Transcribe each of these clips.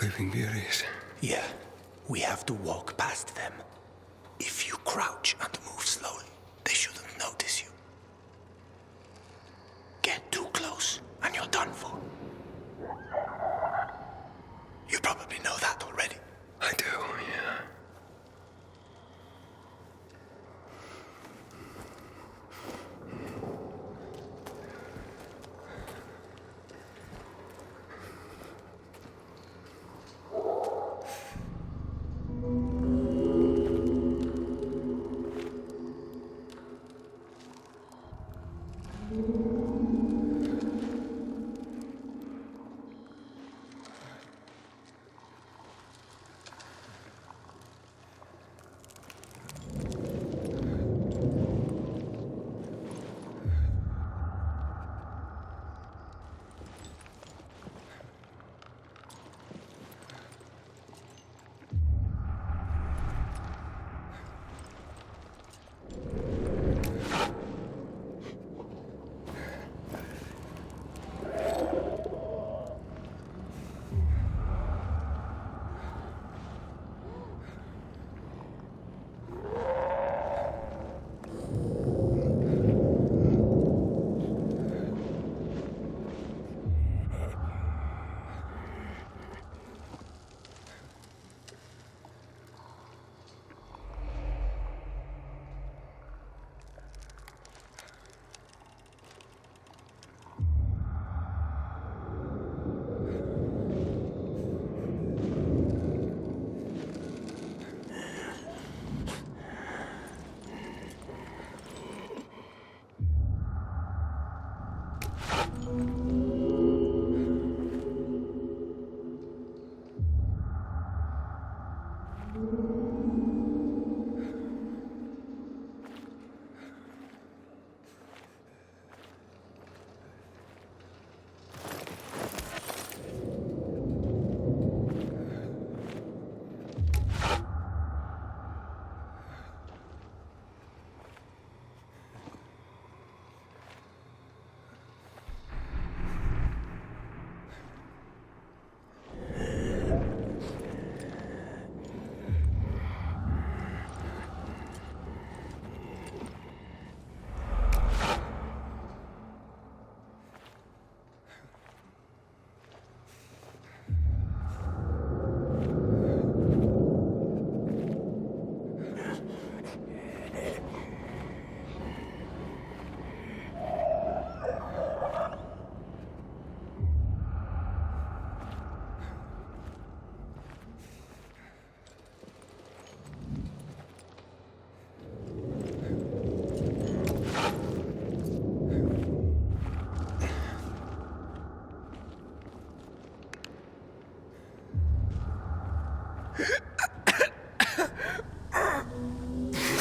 Sleeping Beauties. Yeah, we have to walk past them. If you crouch and move slowly, they shouldn't notice you. Get too close, and you're done for. You probably know that already. I do, yeah.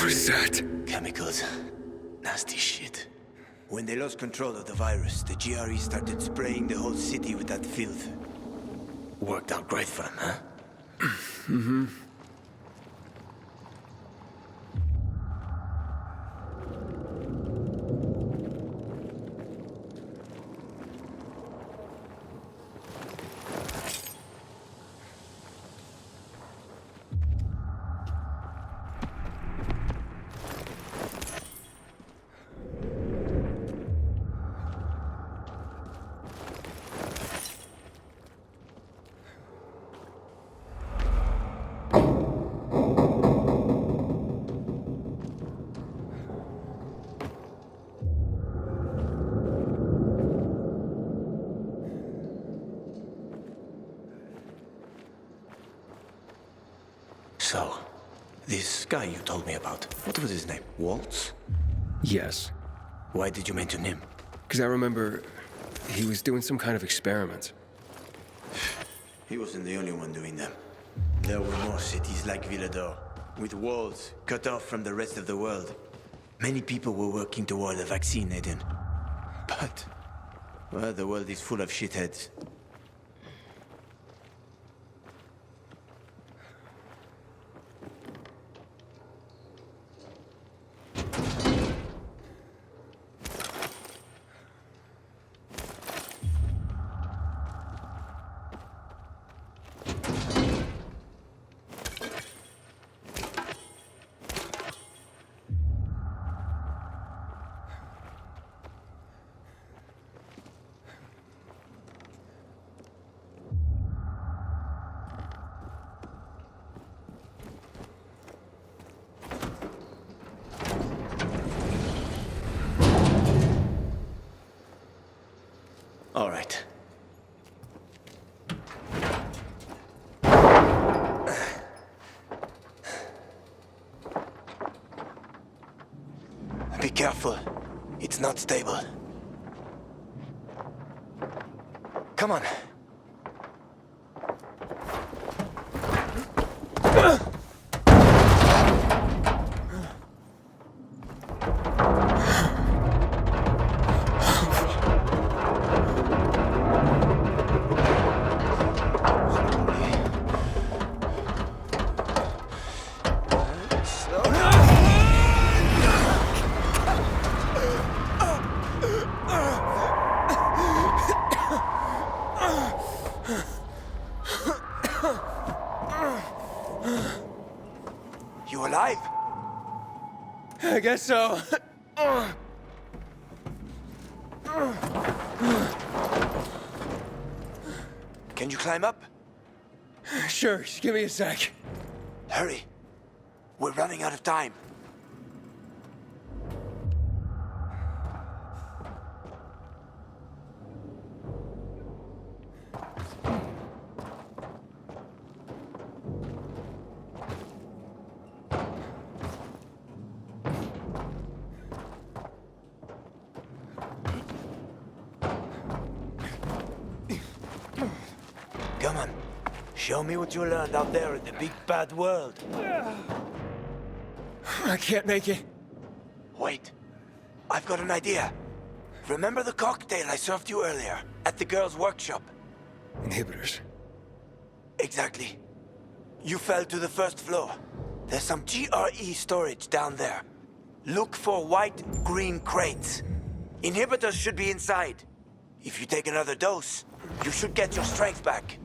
What is that? Chemicals. Nasty shit. When they lost control of the virus, the GRE started spraying the whole city with that filth. Worked out great for them, huh? Mm-hmm. So, this guy you told me about, what was his name? Waltz? Yes. Why did you mention him? Because I remember he was doing some kind of experiment. He wasn't the only one doing them. There were more cities like Villador, with walls cut off from the rest of the world. Many people were working toward a vaccine, Aiden. But, well, the world is full of shitheads. Careful. It's not stable. Come on. You alive? I guess so. Can you climb up? Sure, just give me a sec. Hurry. We're running out of time. Come on. Show me what you learned out there in the big bad world. I can't make it. Wait. I've got an idea. Remember the cocktail I served you earlier at the girls' workshop? Inhibitors. Exactly. You fell to the first floor. There's some GRE storage down there. Look for white-green crates. Inhibitors should be inside. If you take another dose, you should get your strength back.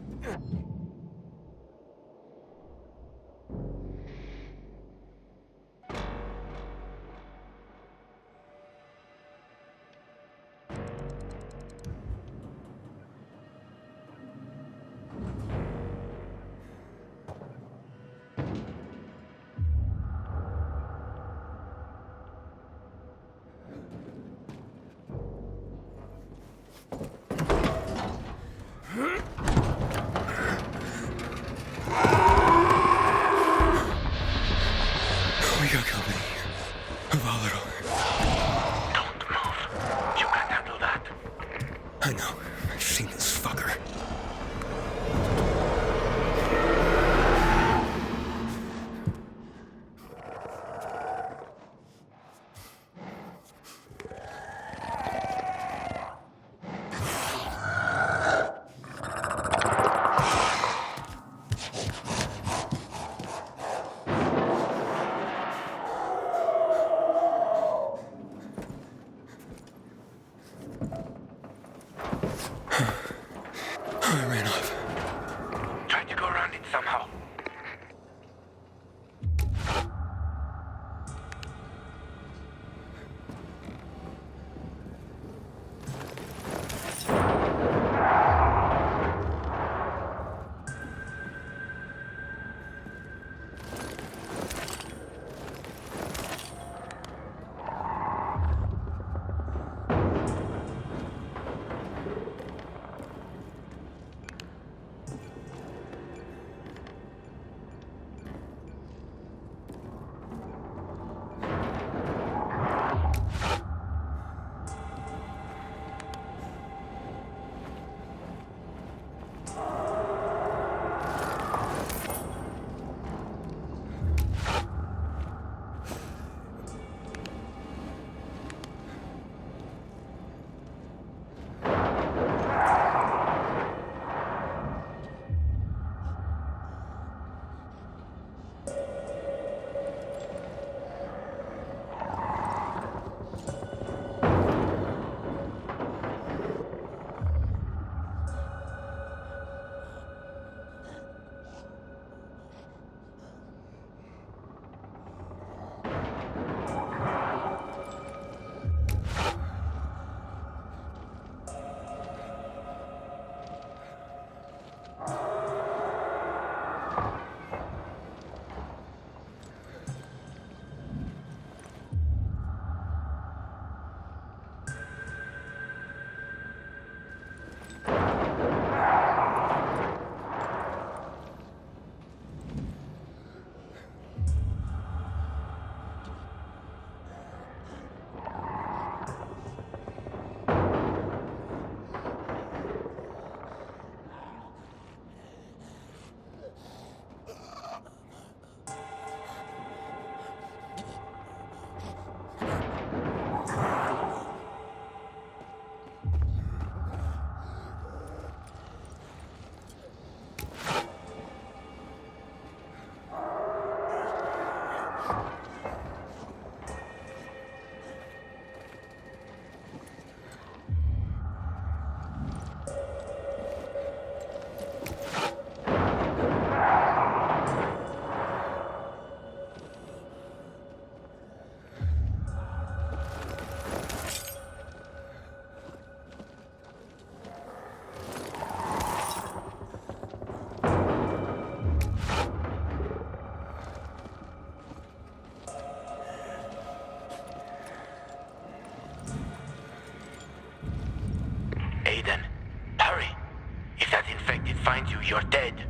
find you, you're dead.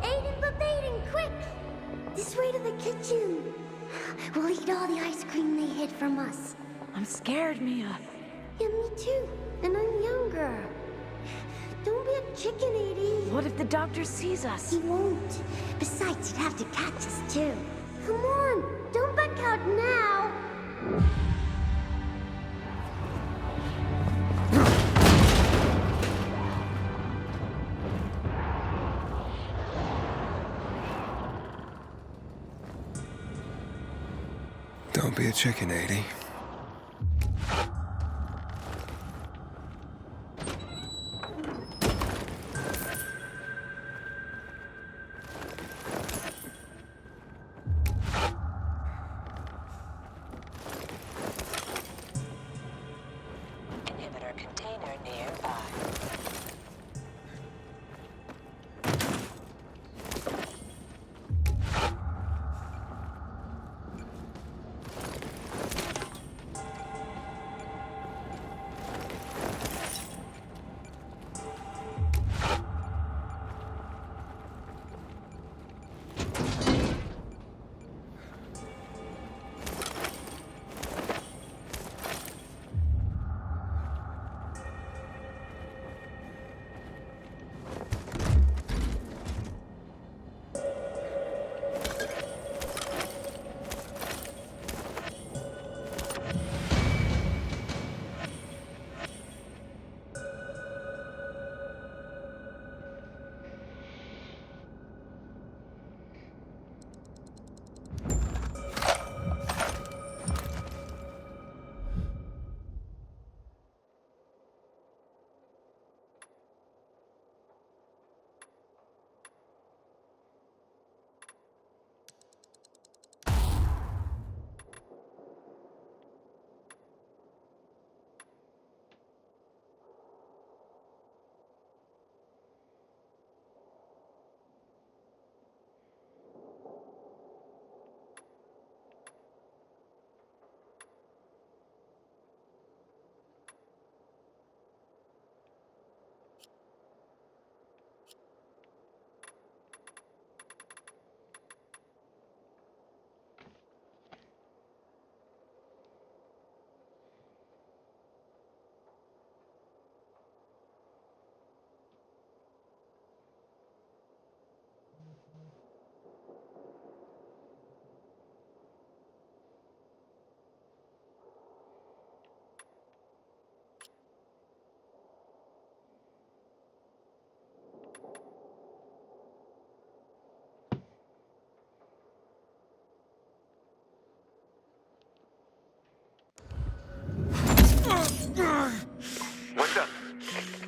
Aiden, Aiden, quick! This way to the kitchen. We'll eat all the ice cream they hid from us. I'm scared, Mia. Yeah, me too. And I'm younger. Don't be a chicken, Edie. What if the doctor sees us? He won't. Besides, he'd have to catch us too. Come on, don't back out now. Don't be a chicken, 80. Inhibitor container nearby.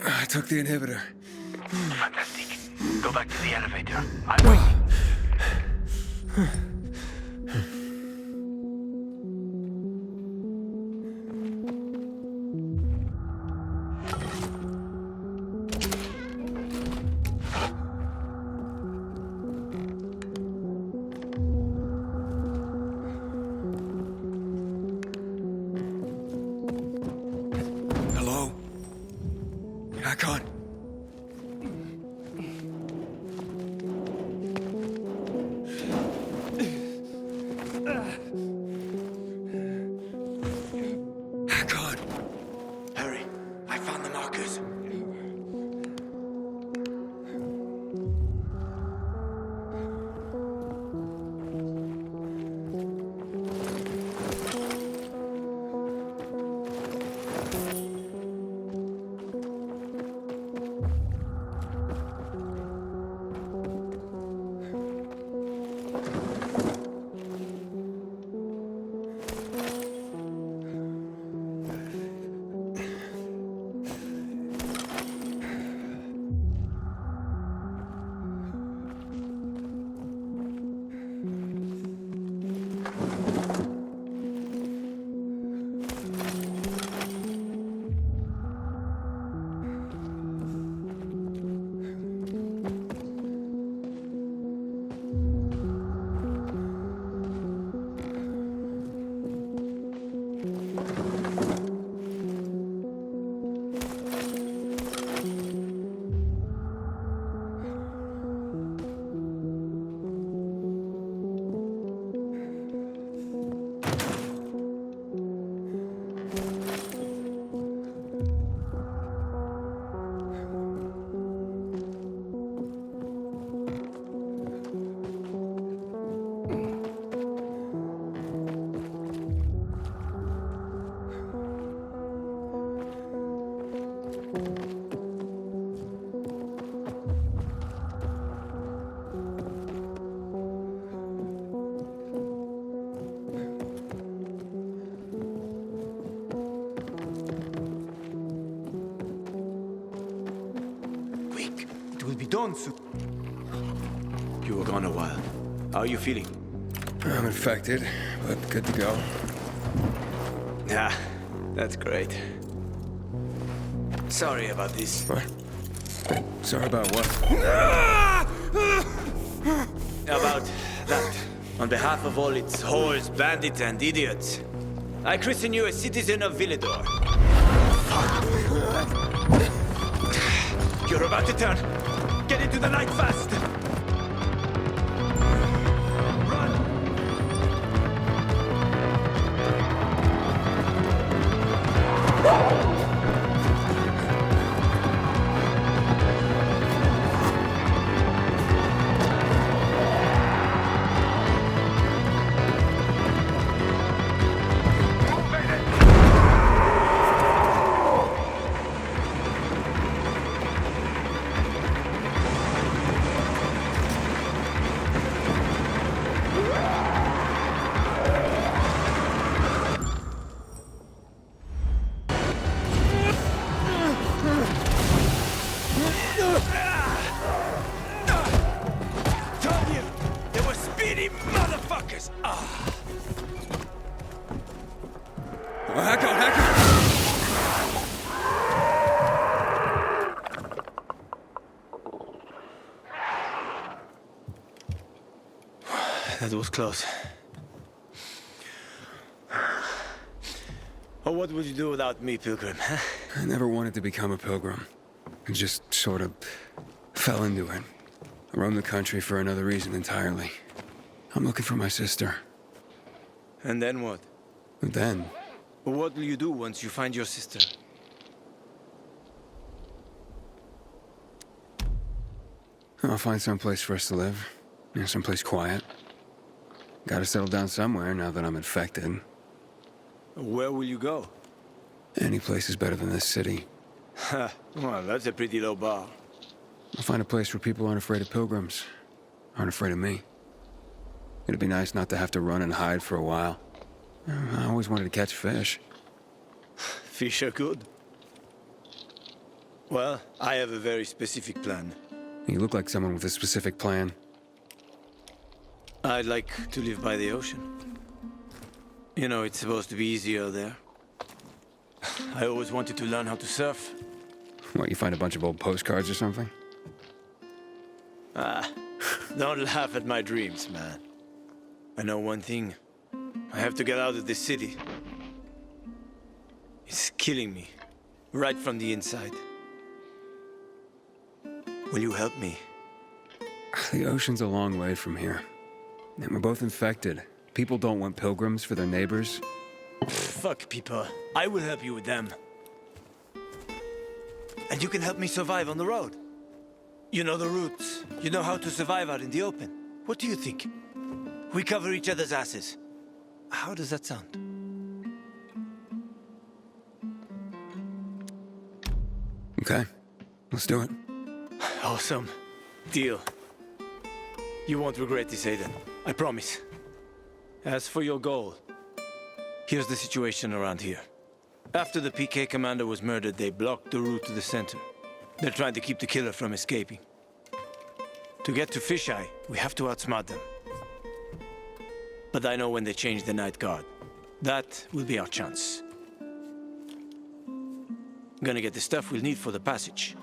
I took the inhibitor. Fantastic. Go back to the elevator. I'll wait. Hello? Hakon? Hakon! Hurry. I found the markers. Quick. It will be done soon. You were gone a while. How are you feeling? I'm infected, but good to go. Yeah, that's great. Sorry about this. What? Sorry about what? About that. On behalf of all its whores, bandits, and idiots, I christen you a citizen of Villedor. You're about to turn. Get into the night fast. Run! Told you! They were speedy motherfuckers! Ah! Oh, Hakon! That was close. Oh, what would you do without me, Pilgrim? Huh? I never wanted to become a pilgrim. I just sort of fell into it. I roamed the country for another reason entirely. I'm looking for my sister. And then what? And then, What will you do once you find your sister? I'll find some place for us to live. Someplace quiet. Gotta settle down somewhere now that I'm infected. Where will you go? Any place is better than this city. Ha, well, that's a pretty low bar. I'll find a place where people aren't afraid of pilgrims. Aren't afraid of me. It'd be nice not to have to run and hide for a while. I always wanted to catch fish. Fish are good. Well, I have a very specific plan. You look like someone with a specific plan. I'd like to live by the ocean. You know, it's supposed to be easier there. I always wanted to learn how to surf. What, you find a bunch of old postcards or something? Don't laugh at my dreams, man. I know one thing. I have to get out of this city. It's killing me. Right from the inside. Will you help me? The ocean's a long way from here. And we're both infected. People don't want pilgrims for their neighbors. Fuck people. I will help you with them. And you can help me survive on the road. You know the routes. You know how to survive out in the open. What do you think? We cover each other's asses. How does that sound? Okay, let's do it. Awesome. Deal. You won't regret this, Aiden. I promise. As for your goal, here's the situation around here. After the PK commander was murdered, they blocked the route to the center. They're trying to keep the killer from escaping. To get to Fisheye, we have to outsmart them. But I know when they change the Night Guard. That will be our chance. Gonna get the stuff we'll need for the passage.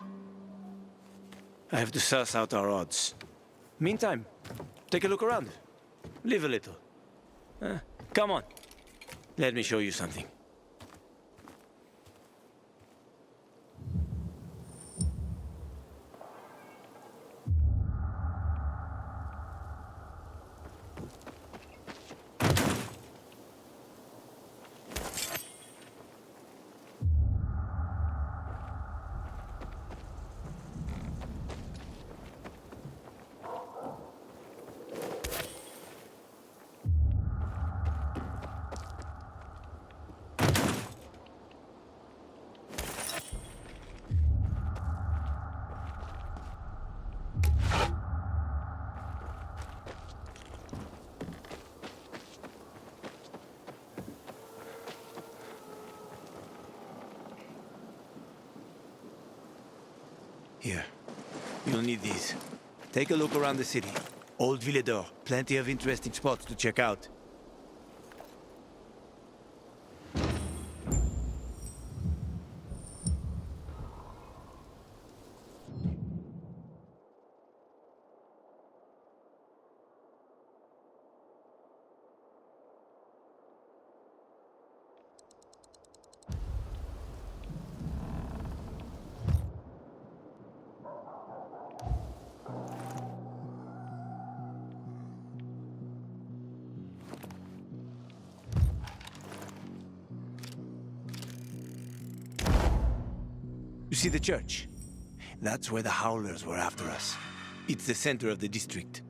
I have to suss out our odds. Meantime, take a look around. Live a little. Come on. Let me show you something. Here. You'll need these. Take a look around the city. Old Villedor. Plenty of interesting spots to check out. You see the church? That's where the Howlers were after us. It's the center of the district.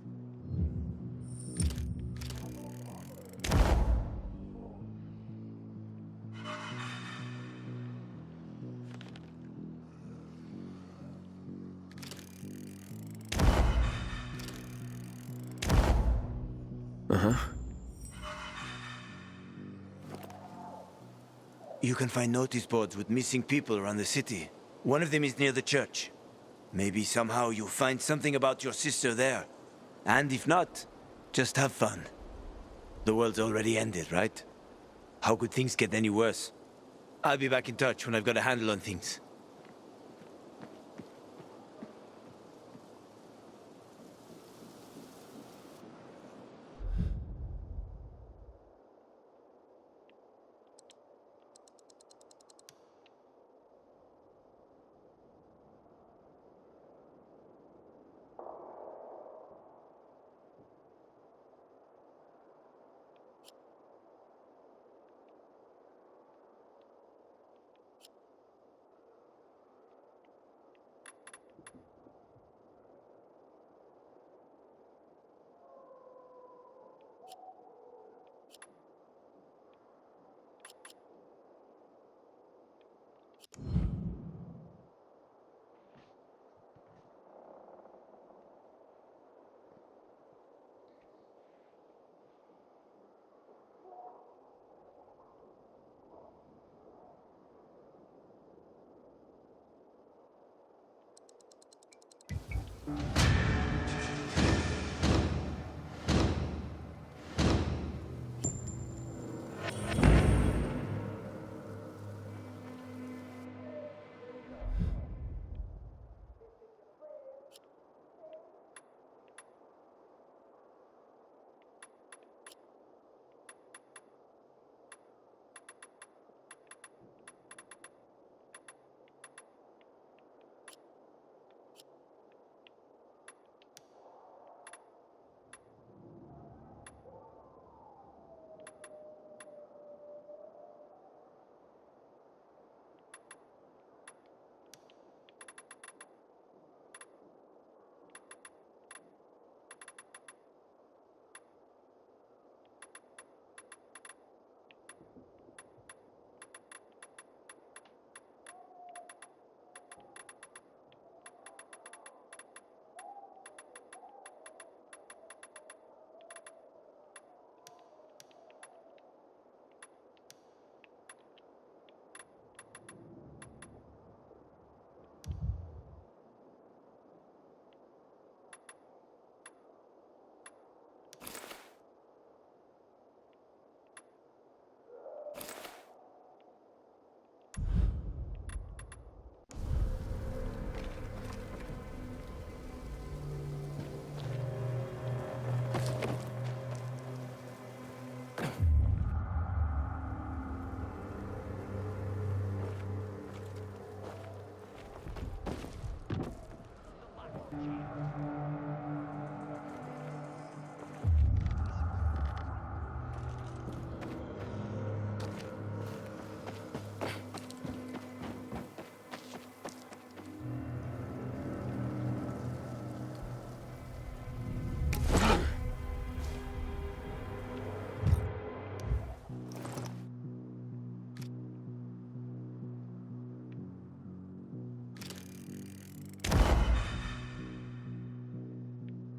You can find notice boards with missing people around the city. One of them is near the church. Maybe somehow you'll find something about your sister there. And if not, just have fun. The world's already ended, right? How could things get any worse? I'll be back in touch when I've got a handle on things.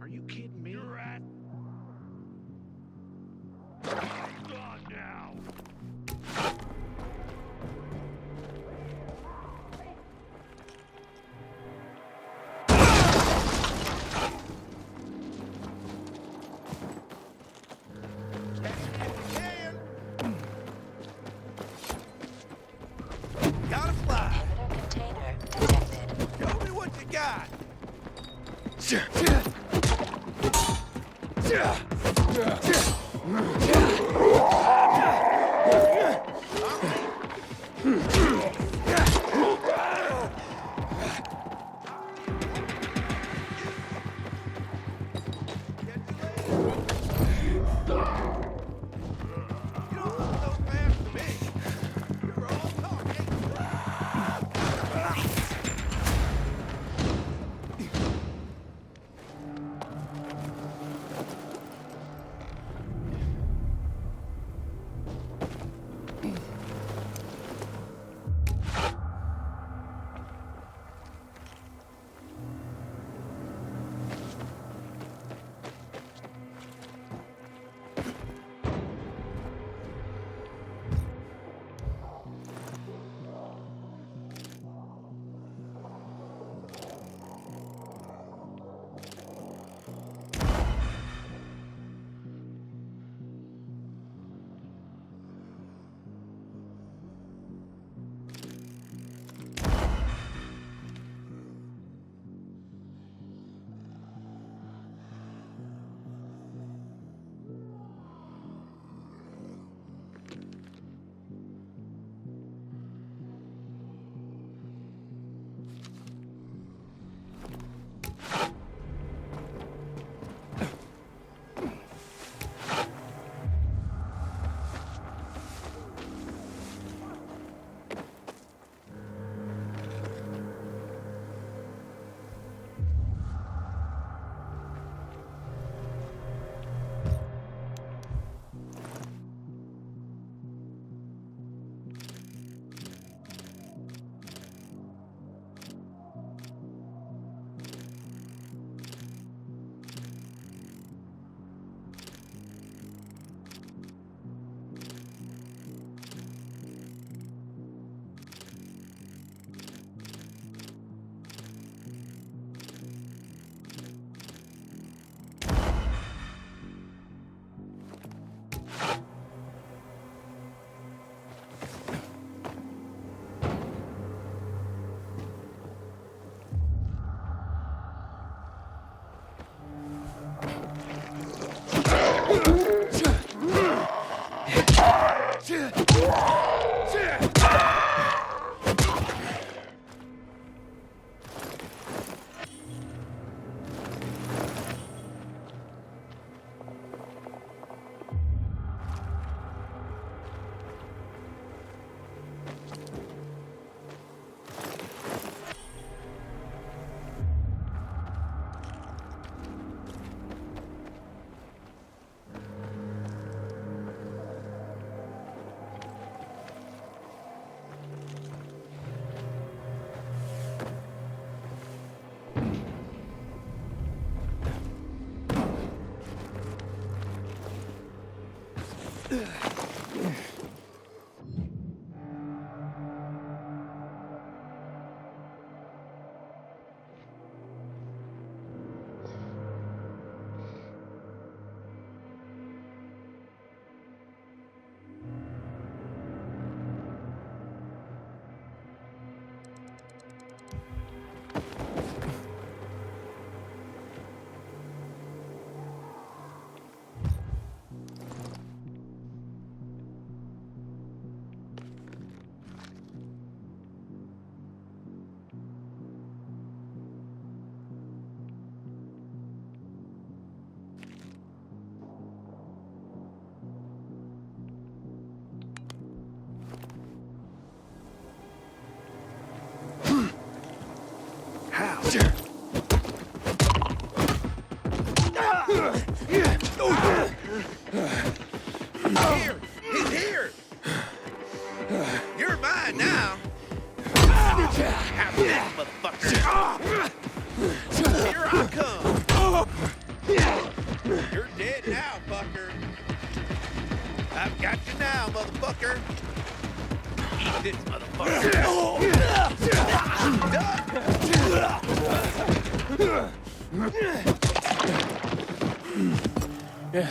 Are you kidding me? You're at. Gone now. Gotta fly. Inhibitor container detected. Show me what you got. Here! He's here! You're mine now! Have this, motherfucker! Here I come! You're dead now, fucker! I've got you now, motherfucker! Eat this, motherfucker! Yeah.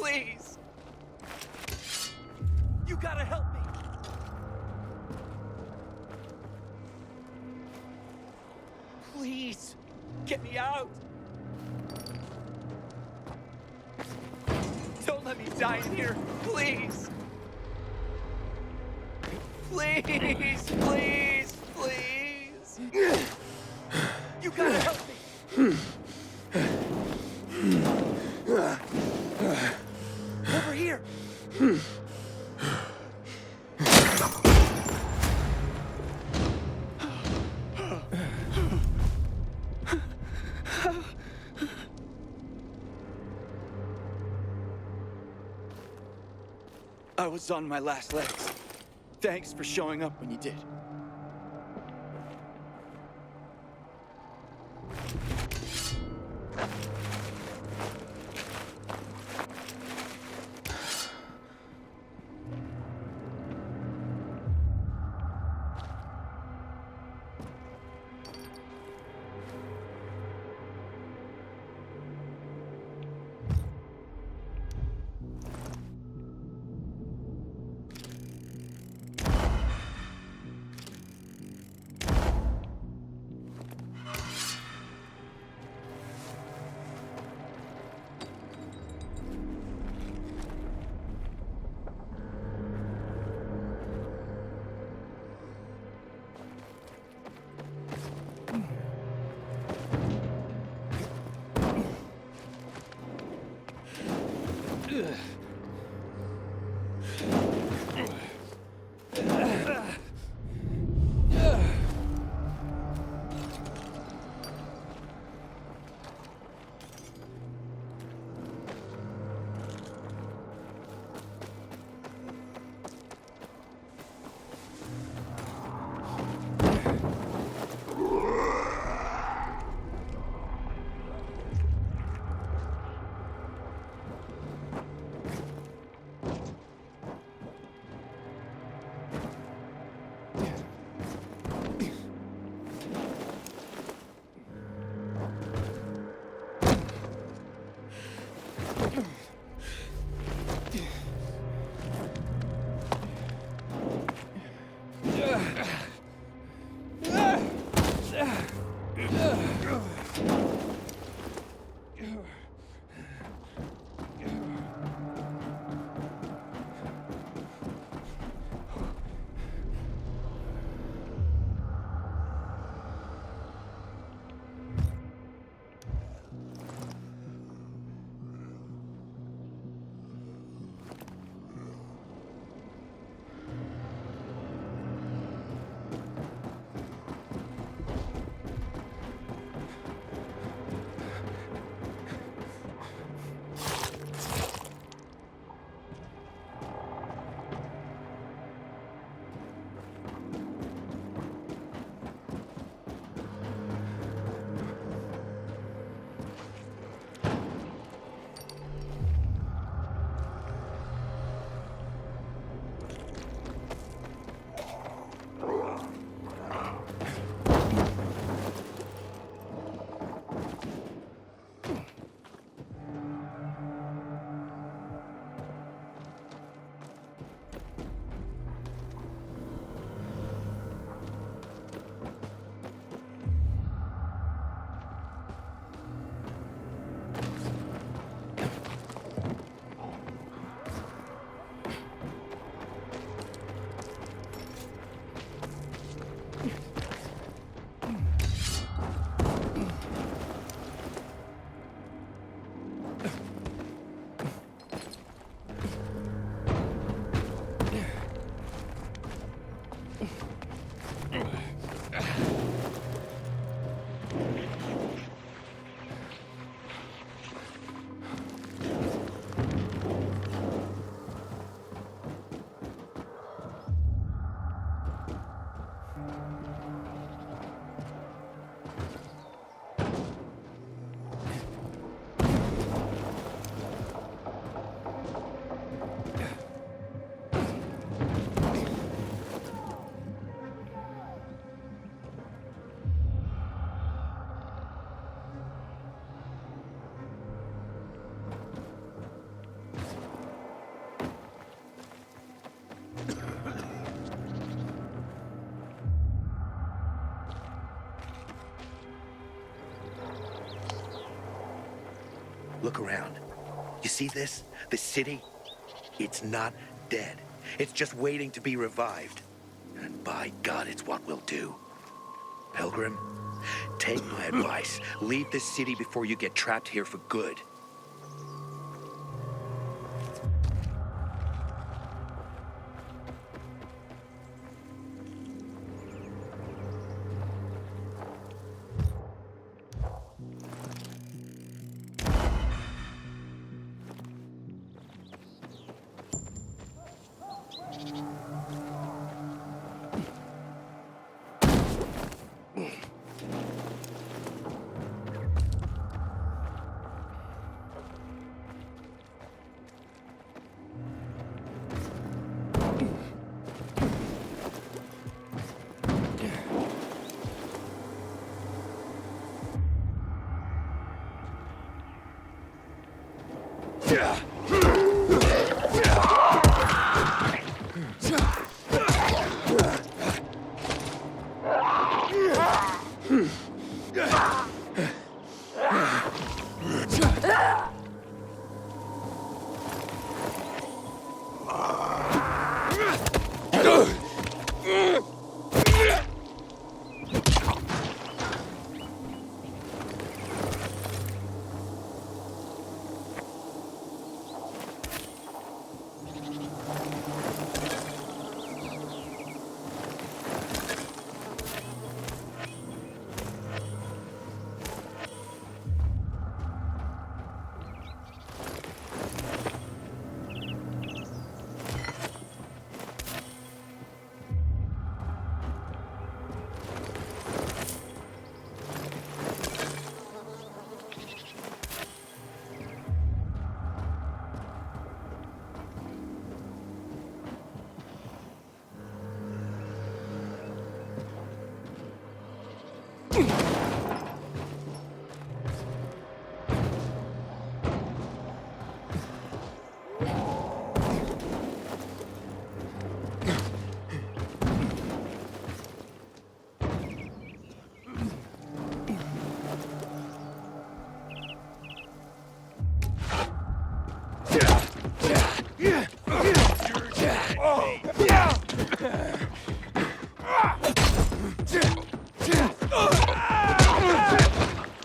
Please! You gotta help me! Please! Get me out! Don't let me die in here! Please! Please! Please! Please! You gotta help me! Over here! I was on my last legs. Thanks for showing up when you did. Look around. You see this? This city? It's not dead. It's just waiting to be revived. And by God, it's what we'll do. Pilgrim, take my advice. Leave this city before you get trapped here for good.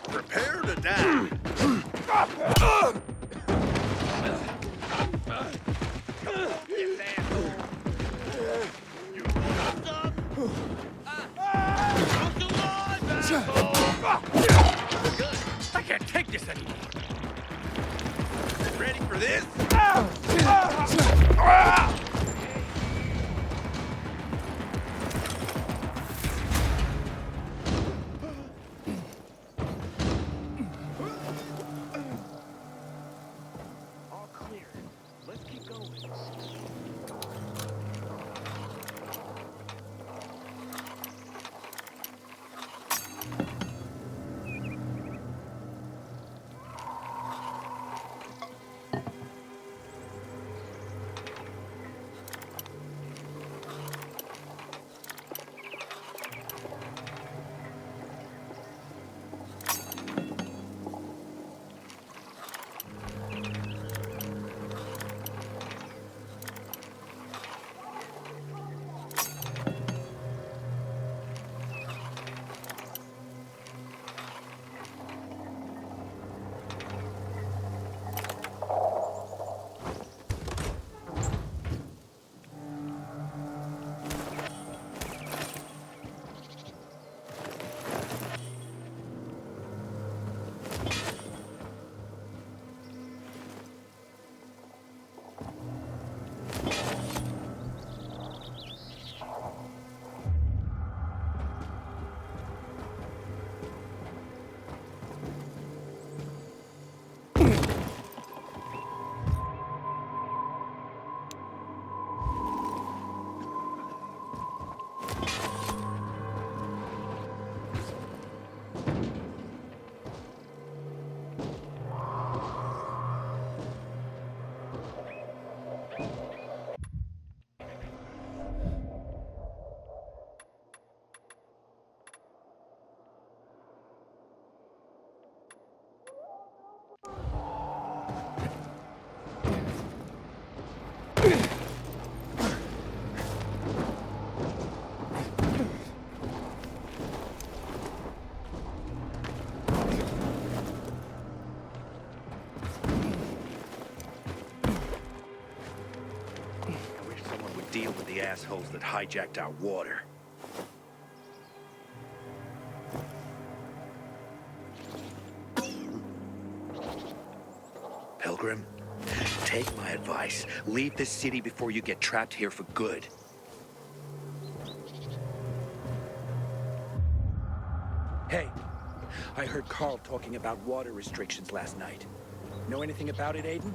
Prepare to die. I can't take this anymore. Ready for this? All clear. Let's keep going. assholes that hijacked our water. Pilgrim, take my advice. Leave this city before you get trapped here for good. Hey, I heard Carl talking about water restrictions last night. Know anything about it, Aiden?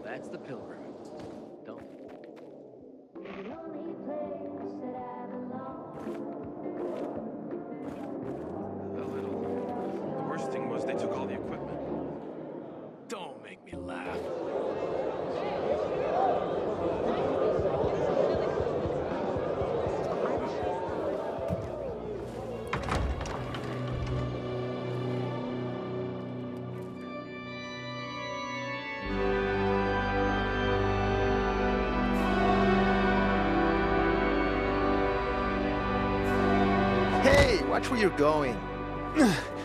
That's the Pilgrim. Don't... A little. The worst thing was they took all the equipment. Don't make me laugh. Watch where you're going.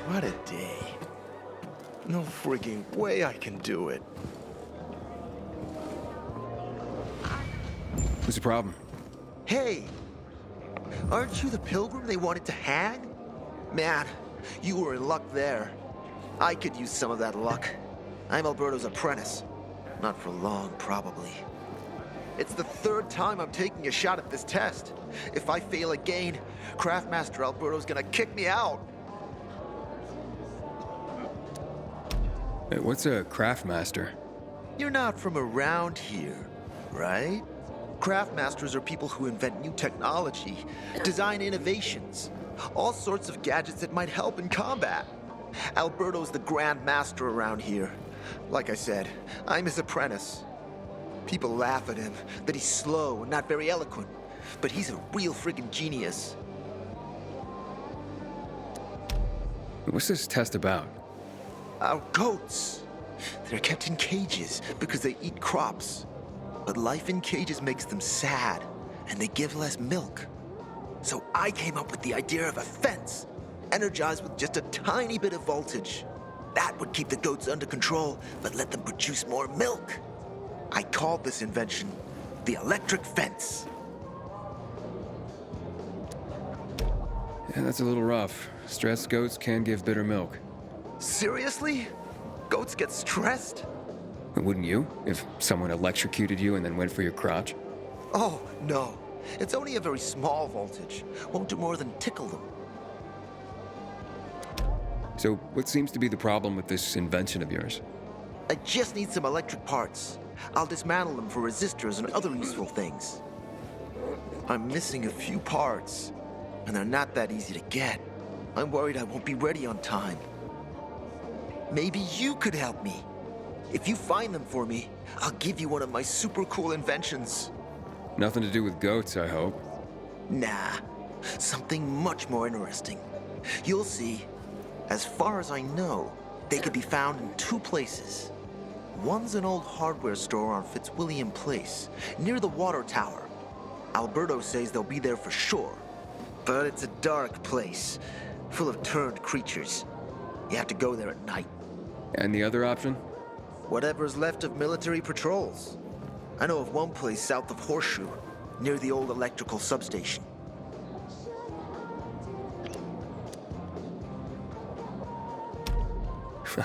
What a day. No frigging way I can do it. What's the problem? Hey! Aren't you the Pilgrim they wanted to hang? Man, you were in luck there. I could use some of that luck. I'm Alberto's apprentice. Not for long, probably. It's the third time I'm taking a shot at this test. If I fail again, Craftmaster Alberto's gonna kick me out. Hey, what's a Craftmaster? You're not from around here, right? Craftmasters are people who invent new technology, design innovations, all sorts of gadgets that might help in combat. Alberto's the Grand Master around here. Like I said, I'm his apprentice. People laugh at him, that he's slow and not very eloquent, but he's a real friggin' genius. What's this test about? Our goats. They're kept in cages because they eat crops. But life in cages makes them sad, and they give less milk. So I came up with the idea of a fence, energized with just a tiny bit of voltage. That would keep the goats under control, but let them produce more milk. I called this invention the electric fence. Yeah, that's a little rough. Stressed goats can give bitter milk. Seriously? Goats get stressed? Wouldn't you, if someone electrocuted you and then went for your crotch? Oh, no. It's only a very small voltage. Won't do more than tickle them. So, what seems to be the problem with this invention of yours? I just need some electric parts. I'll dismantle them for resistors and other useful things. I'm missing a few parts, and they're not that easy to get. I'm worried I won't be ready on time. Maybe you could help me. If you find them for me, I'll give you one of my super cool inventions. Nothing to do with goats, I hope. Nah, something much more interesting. You'll see. As far as I know, they could be found in two places. One's an old hardware store on Fitzwilliam Place, near the water tower. Alberto says they'll be there for sure. But it's a dark place, full of turned creatures. You have to go there at night. And the other option? Whatever's left of military patrols. I know of one place south of Horseshoe, near the old electrical substation.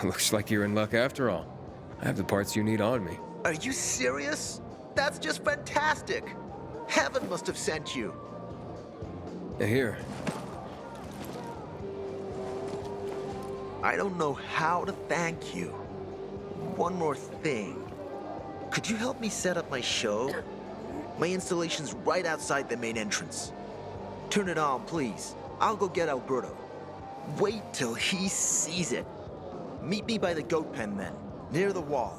Looks like you're in luck after all. I have the parts you need on me. Are you serious? That's just fantastic! Heaven must have sent you. Here. I don't know how to thank you. One more thing. Could you help me set up my show? My installation's right outside the main entrance. Turn it on, please. I'll go get Alberto. Wait till he sees it. Meet me by the goat pen then, near the wall.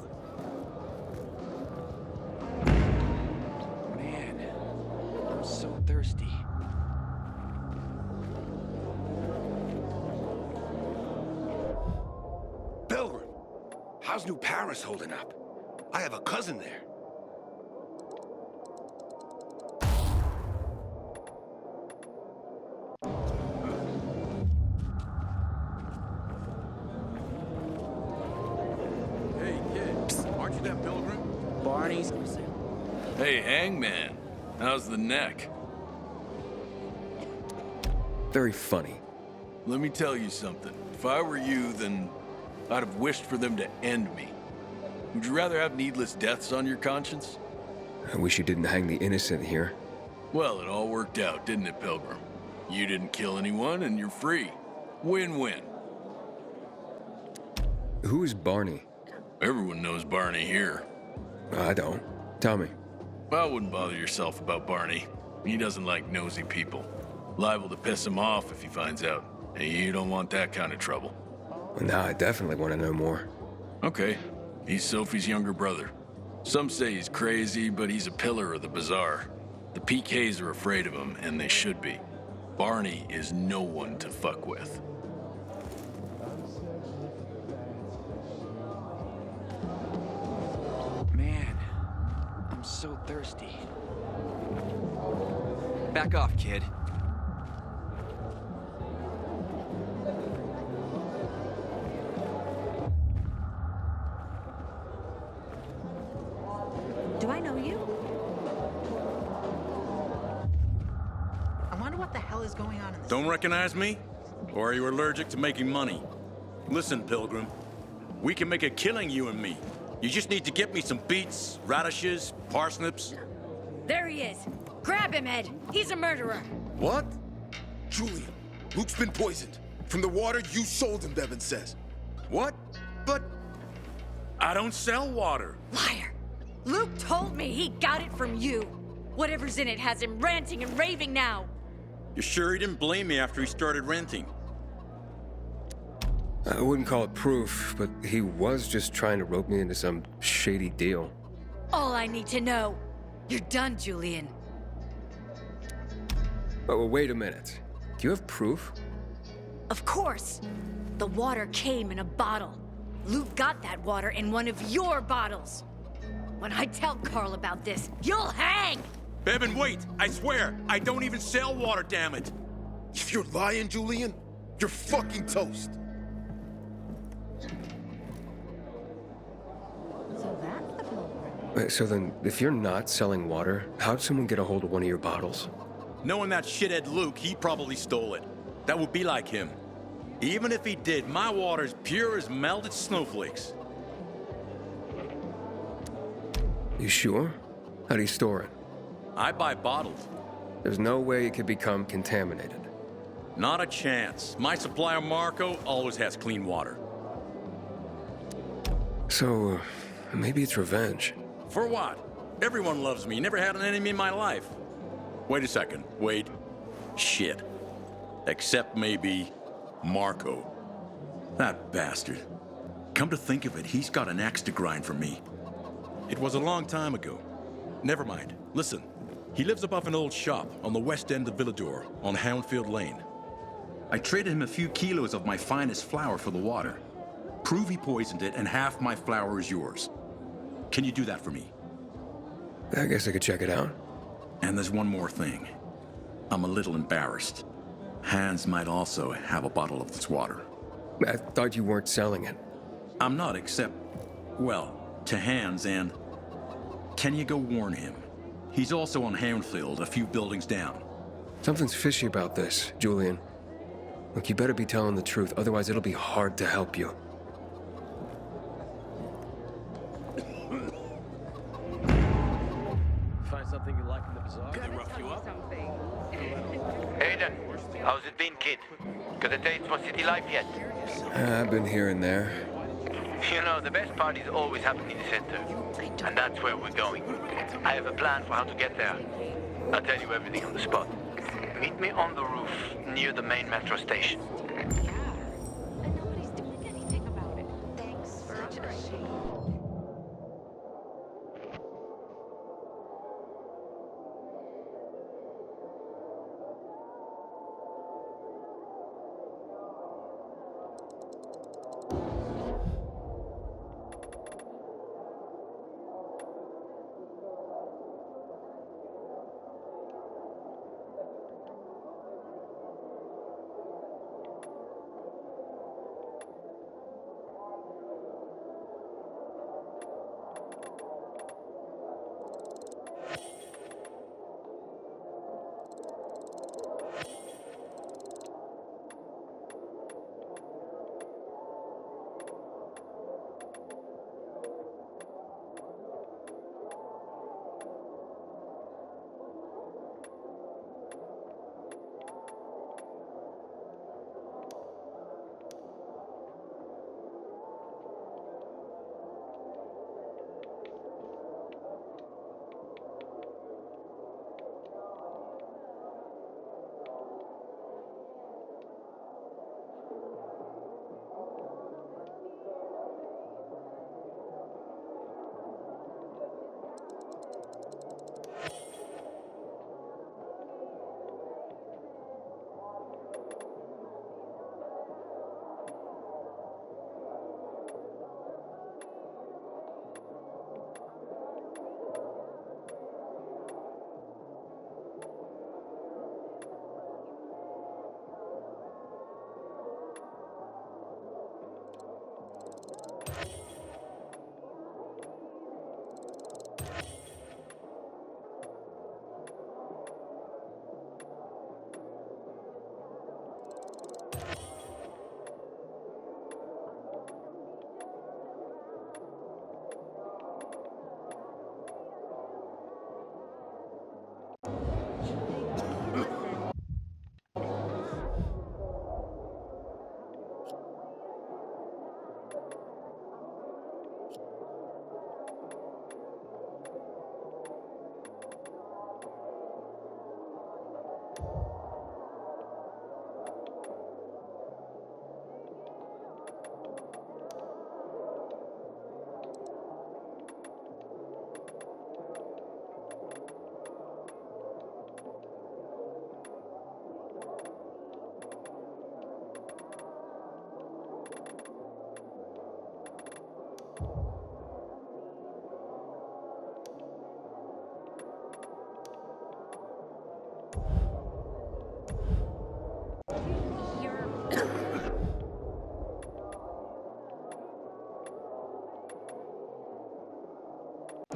Man, I'm so thirsty. Pilgrim, how's New Paris holding up? I have a cousin there. Hey, kid, aren't you that pilgrim? Barney's. Hey, Hangman. How's the neck? Very funny. Let me tell you something. If I were you, then I'd have wished for them to end me. Would you rather have needless deaths on your conscience? I wish you didn't hang the innocent here. Well, it all worked out, didn't it, Pilgrim? You didn't kill anyone, and you're free. Win-win. Who is Barney? Everyone knows Barney here. I don't. Tell me. I wouldn't bother yourself about Barney. He doesn't like nosy people. Liable to piss him off if he finds out. And you don't want that kind of trouble. Well, now I definitely want to know more. Okay. He's Sophie's younger brother. Some say he's crazy, but he's a pillar of the bazaar. The PKs are afraid of him, and they should be. Barney is no one to fuck with. Man, I'm so thirsty. Back off, kid. Do I know you? I wonder what the hell is going on in this. Don't recognize me? Or are you allergic to making money? Listen, Pilgrim. We can make a killing, you and me. You just need to get me some beets, radishes, parsnips. There he is. Grab him, Ed. He's a murderer. What? Julian, Luke's been poisoned. From the water you sold him, Devin says. What? But... I don't sell water. Liar. Luke told me he got it from you. Whatever's in it has him ranting and raving now. You sure he didn't blame me after he started renting? I wouldn't call it proof, but he was just trying to rope me into some shady deal. All I need to know. You're done, Julian. Oh, well, wait a minute. Do you have proof? Of course. The water came in a bottle. Luke got that water in one of your bottles. When I tell Carl about this, you'll hang! Bevan, wait! I swear, I don't even sell water, damn it! If you're lying, Julian, you're fucking toast. So that's the pilgrim. Wait, so then, if you're not selling water, how'd someone get a hold of one of your bottles? Knowing that shithead Luke, he probably stole it. That would be like him. Even if he did, my water's pure as melted snowflakes. You sure? How do you store it? I buy bottles. There's no way it could become contaminated. Not a chance. My supplier, Marco, always has clean water. So, maybe it's revenge. For what? Everyone loves me. Never had an enemy in my life. Wait a second. Wait. Shit. Except maybe Marco. That bastard. Come to think of it, he's got an axe to grind for me. It was a long time ago. Never mind. Listen. He lives above an old shop on the west end of Villador, on Houndfield Lane. I traded him a few kilos of my finest flour for the water. Prove he poisoned it, and half my flour is yours. Can you do that for me? I guess I could check it out. And there's one more thing. I'm a little embarrassed. Hans might also have a bottle of this water. I thought you weren't selling it. I'm not, except Well, to Hans, and can you go warn him? He's also on Hamfield, a few buildings down. Something's fishy about this, Julian. Look, you better be telling the truth, otherwise it'll be hard to help you. Find something you like in the bazaar? They rough you up? Aiden, how's it been, kid? Got a date for City Life yet? I've been here and there. You know, the best parties always happen in the center. And that's where we're going. I have a plan for how to get there. I'll tell you everything on the spot. Meet me on the roof near the main metro station. And nobody's doing anything about it. Thanks for upgrading.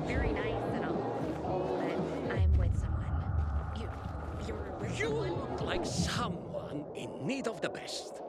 Very nice and all, but I'm with someone. You're with You someone? look like someone in need of the best.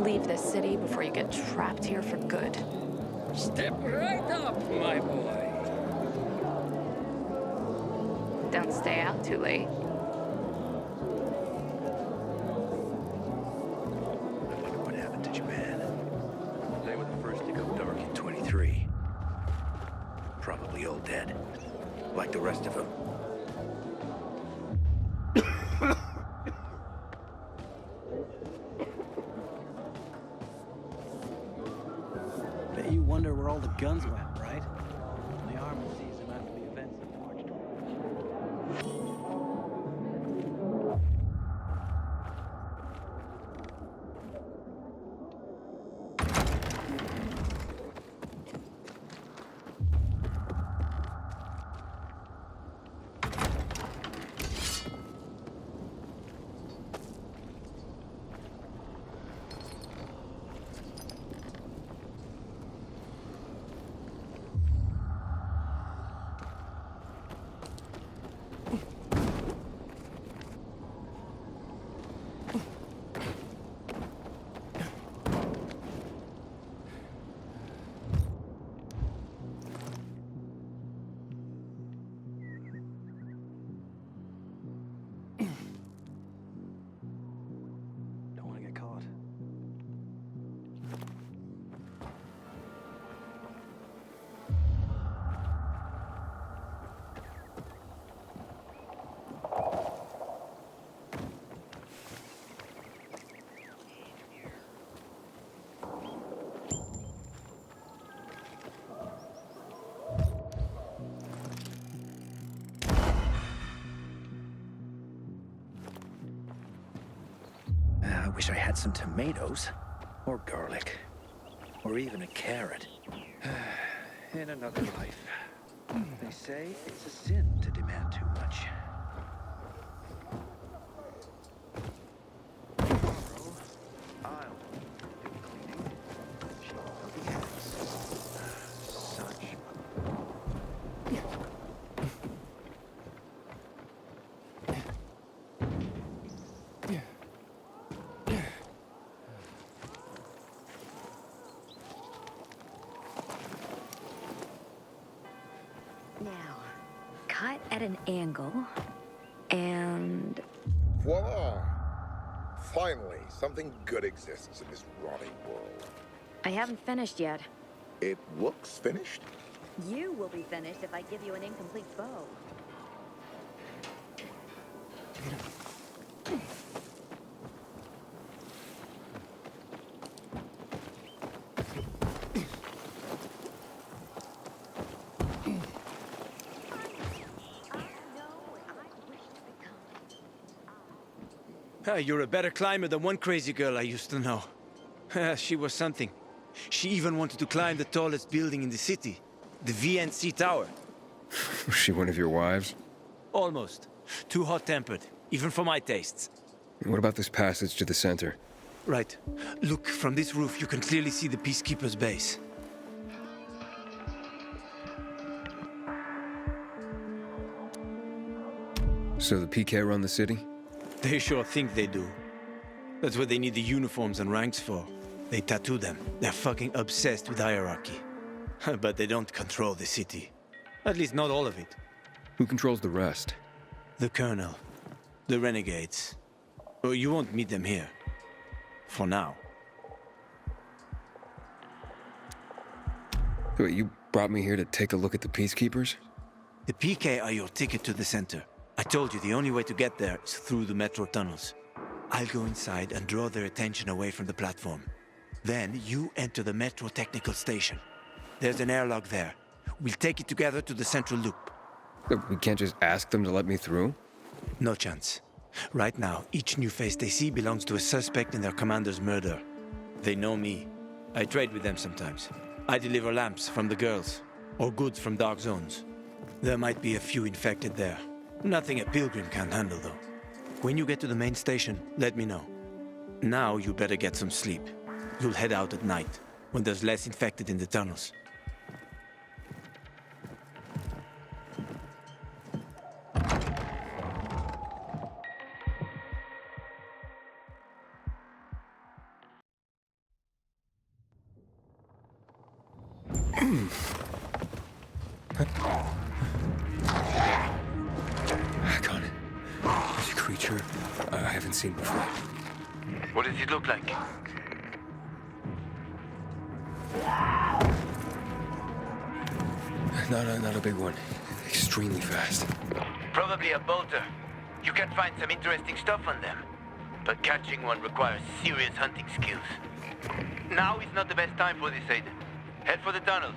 leave this city before you get trapped here for good. Step right up, my boy. Don't stay out too late. I wonder what happened to Japan. They were the first to go dark in 23. Probably all dead. Like the rest of them. Bet you wonder where all the guns went, right? When the army sees them after the events of March 20. Don't want to get caught. I wish I had some tomatoes, or garlic, or even a carrot. In another life, they say it's a sin to demand too much. Tomorrow, I'll do the cleaning. She'll do the eggs. Such. Now, cut at an angle, and... Voila! Finally, something good exists in this rotting world. I haven't finished yet. It looks finished? You will be finished if I give you an incomplete bow. You're a better climber than one crazy girl I used to know. She was something. She even wanted to climb the tallest building in the city, the VNC Tower. Was she one of your wives? Almost. Too hot-tempered, even for my tastes. What about this passage to the center? Right. Look, from this roof you can clearly see the Peacekeeper's base. So the PK run the city? They sure think they do. That's what they need the uniforms and ranks for. They tattoo them. They're fucking obsessed with hierarchy. But they don't control the city. At least not all of it. Who controls the rest? The Colonel. The Renegades. Oh, you won't meet them here. For now. Wait, you brought me here to take a look at the Peacekeepers? The PK are your ticket to the center. I told you the only way to get there is through the metro tunnels. I'll go inside and draw their attention away from the platform. Then you enter the metro technical station. There's an airlock there. We'll take it together to the central loop. Look, we can't just ask them to let me through? No chance. Right now, each new face they see belongs to a suspect in their commander's murder. They know me. I trade with them sometimes. I deliver lamps from the girls, or goods from dark zones. There might be a few infected there. Nothing a pilgrim can't handle, though. When you get to the main station, let me know. Now you better get some sleep. You'll head out at night, when there's less infected in the tunnels. Hakon. There's a creature I haven't seen before. What does it look like? Not a big one. Extremely fast. Probably a bolter. You can find some interesting stuff on them. But catching one requires serious hunting skills. Now is not the best time for this, Aiden. Head for the tunnels.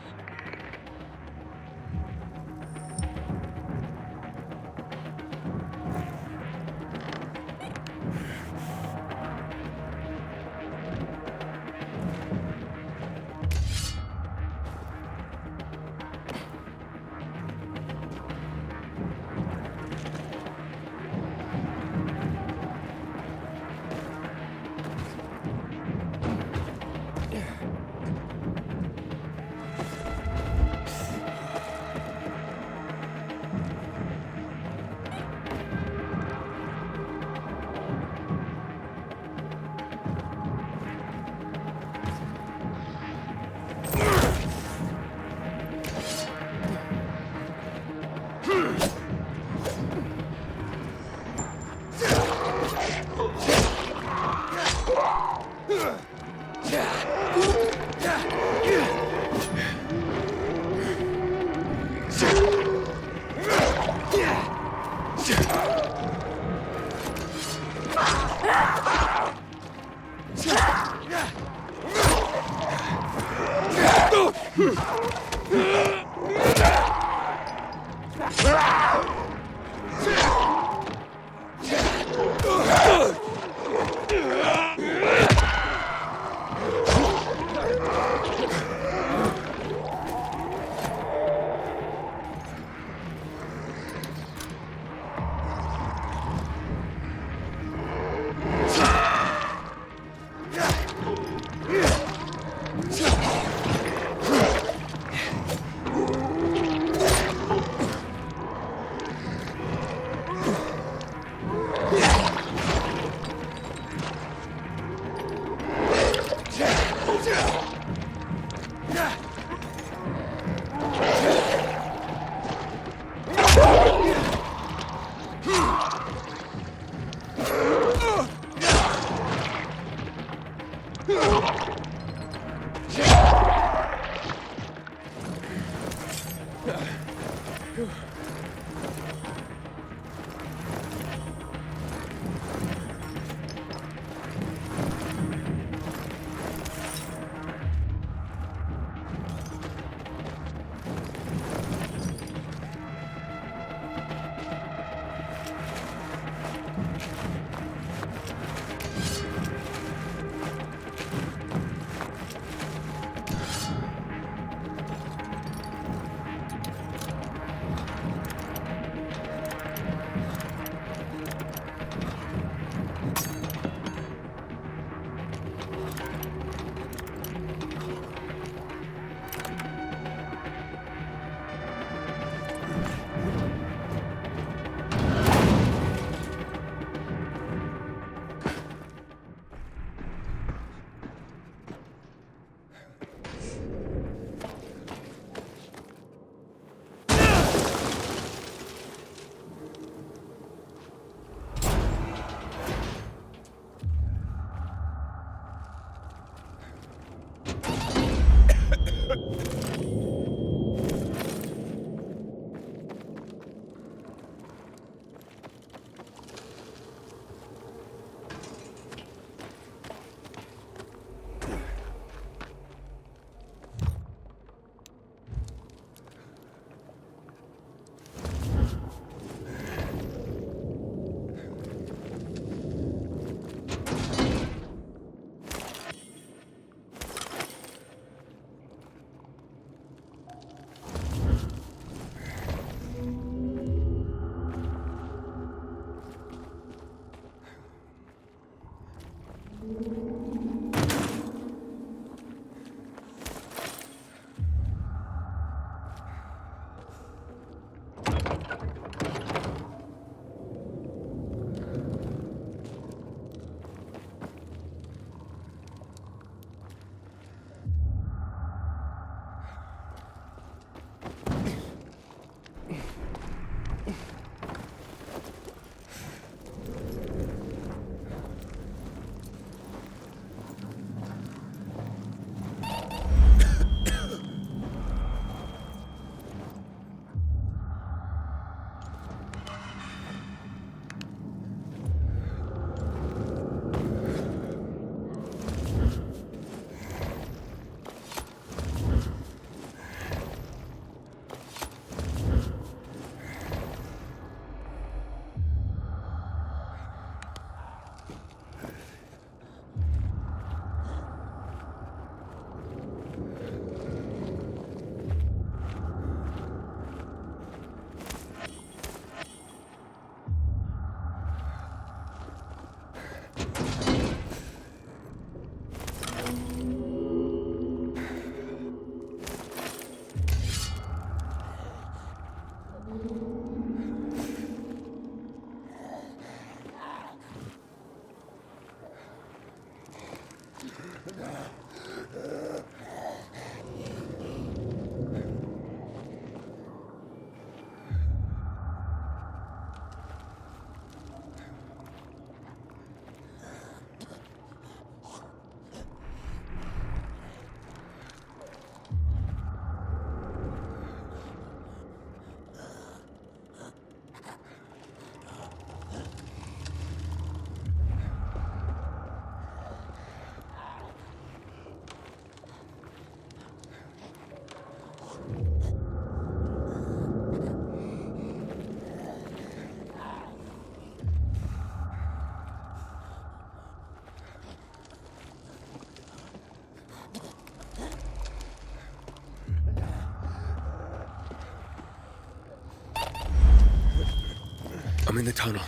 I'm in the tunnel.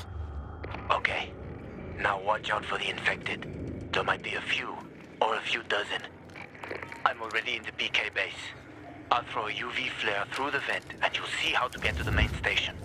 Okay. Now watch out for the infected. There might be a few, or a few dozen. I'm already in the PK base. I'll throw a UV flare through the vent, and you'll see how to get to the main station.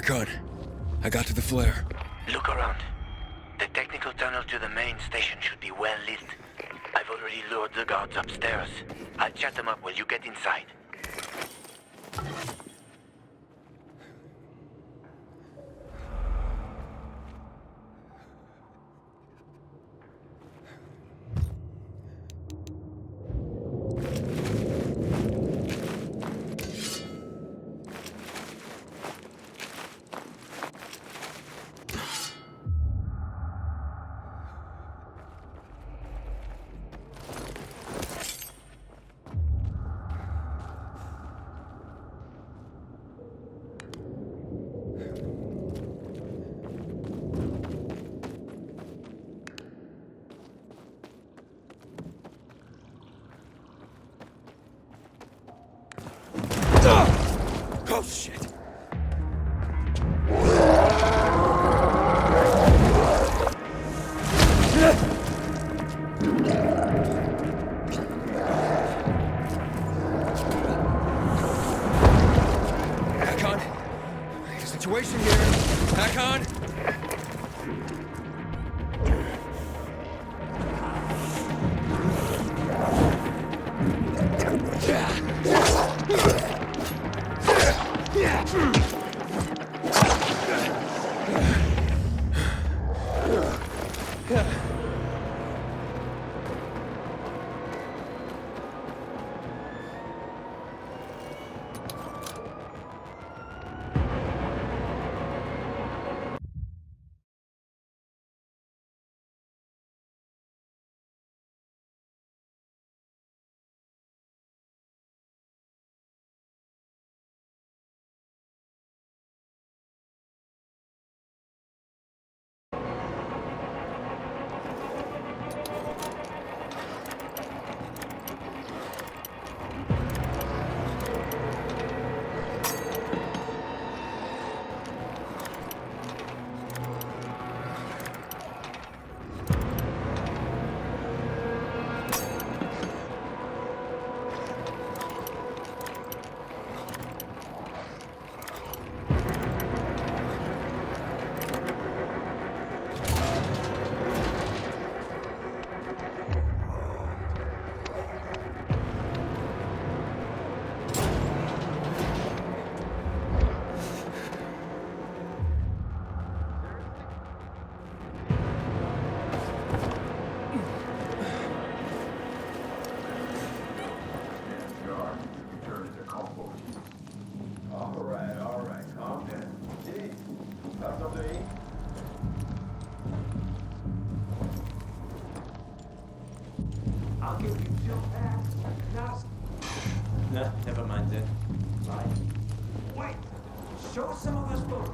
Hakon, I got to the flare. Look around. The technical tunnel to the main station should be well lit. I've already lured the guards upstairs. I'll chat them up while you get inside. Oh, shit! Hakon? Situation here. Hakon? I'll give you till past. Nah, never mind then. Right. Wait. Show some of us both.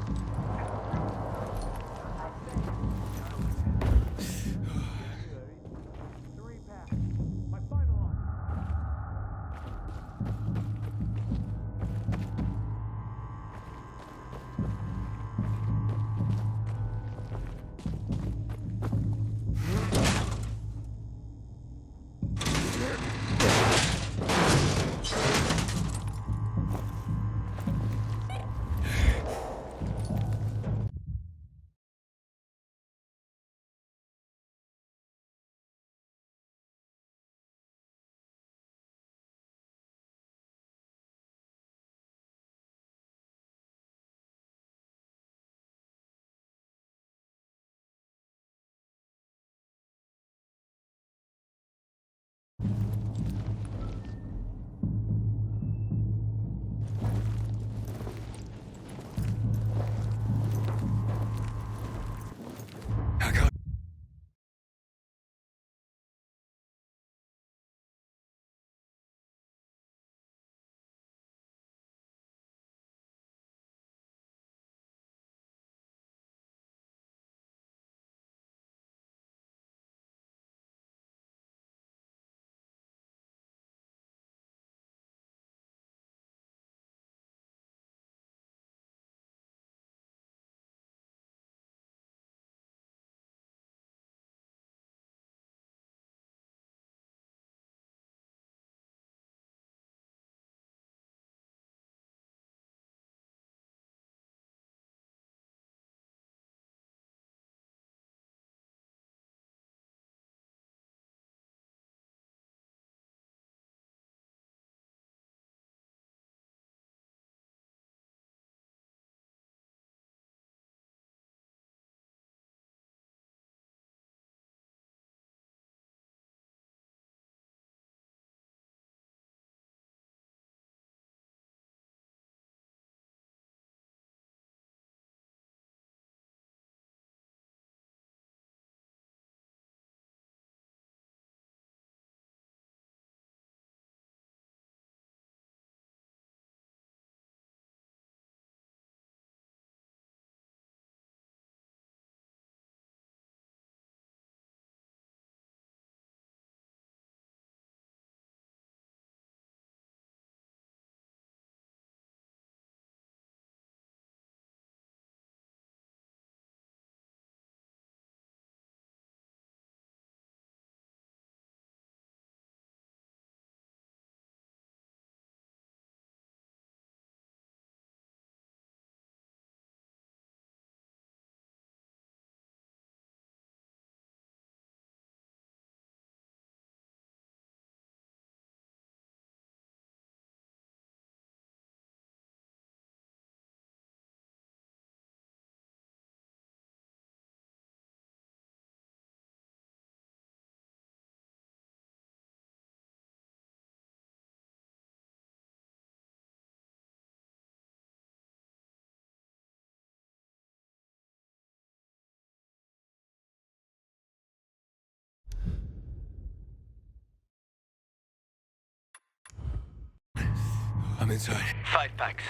I'm inside. 5 packs.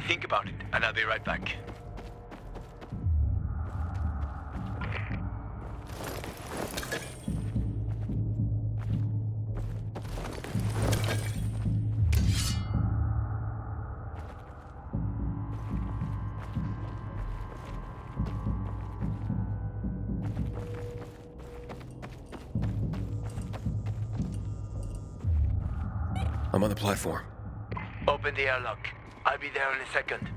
Think about it, and I'll be right back. I'm on the platform. Open the airlock. I'll be there in a second.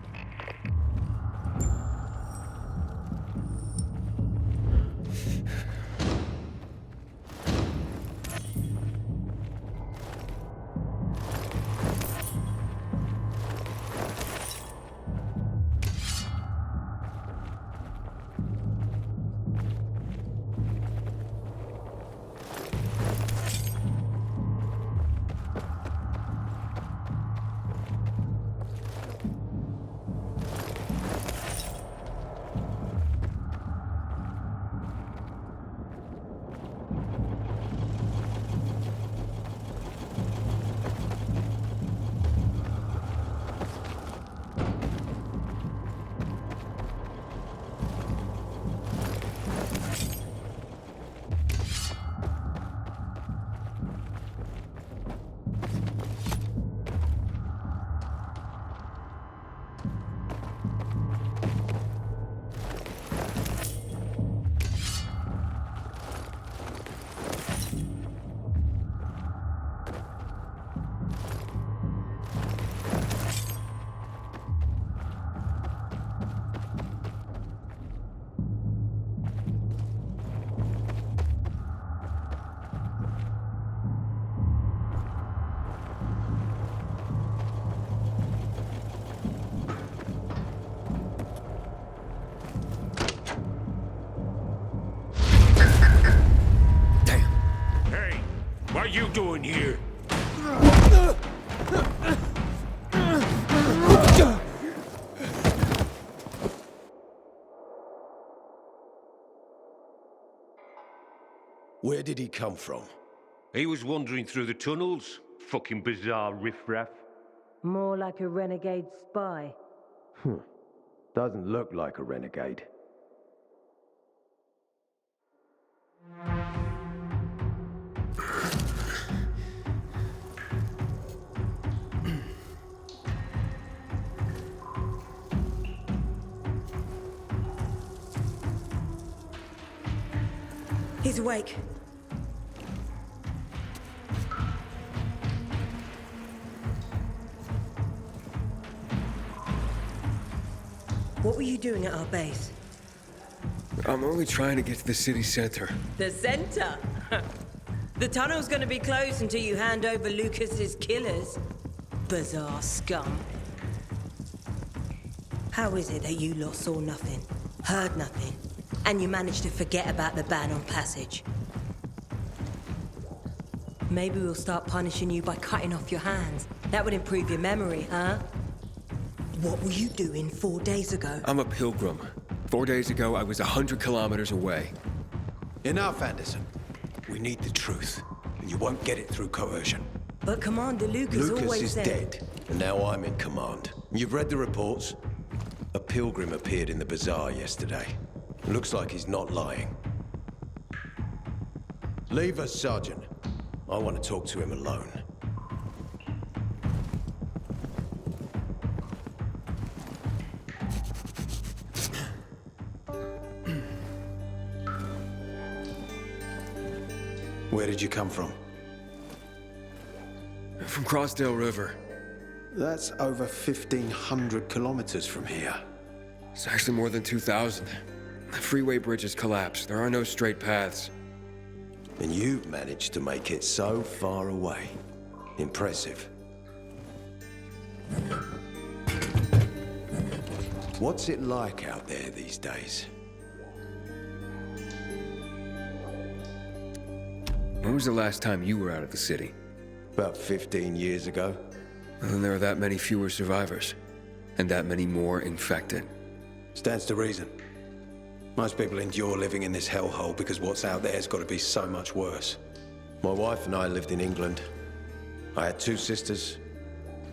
What are you doing here? Where did he come from? He was wandering through the tunnels. Fucking bizarre riffraff. More like a renegade spy. Doesn't look like a renegade. He's awake. What were you doing at our base? I'm only trying to get to the city center. The center? The tunnel's gonna be closed until you hand over Lucas's killers. Bizarre scum. How is it that you lot saw nothing, heard nothing, and you managed to forget about the ban on passage? Maybe we'll start punishing you by cutting off your hands. That would improve your memory, huh? What were you doing 4 days ago? I'm a pilgrim. 4 days ago, I was 100 kilometers away. Enough, Anderson. We need the truth, and you won't get it through coercion. But Commander Lucas always is said... dead, and now I'm in command. You've read the reports? A pilgrim appeared in the bazaar yesterday. Looks like he's not lying. Leave us, Sergeant. I want to talk to him alone. Where did you come from? From Crossdale River. That's over 1,500 kilometers from here. It's actually more than 2,000. The freeway bridges collapsed. There are no straight paths. And you've managed to make it so far away. Impressive. What's it like out there these days? When was the last time you were out of the city? About 15 years ago. And then there are that many fewer survivors. And that many more infected. Stands to reason. Most people endure living in this hellhole because what's out there has got to be so much worse. My wife and I lived in England. I had 2 sisters,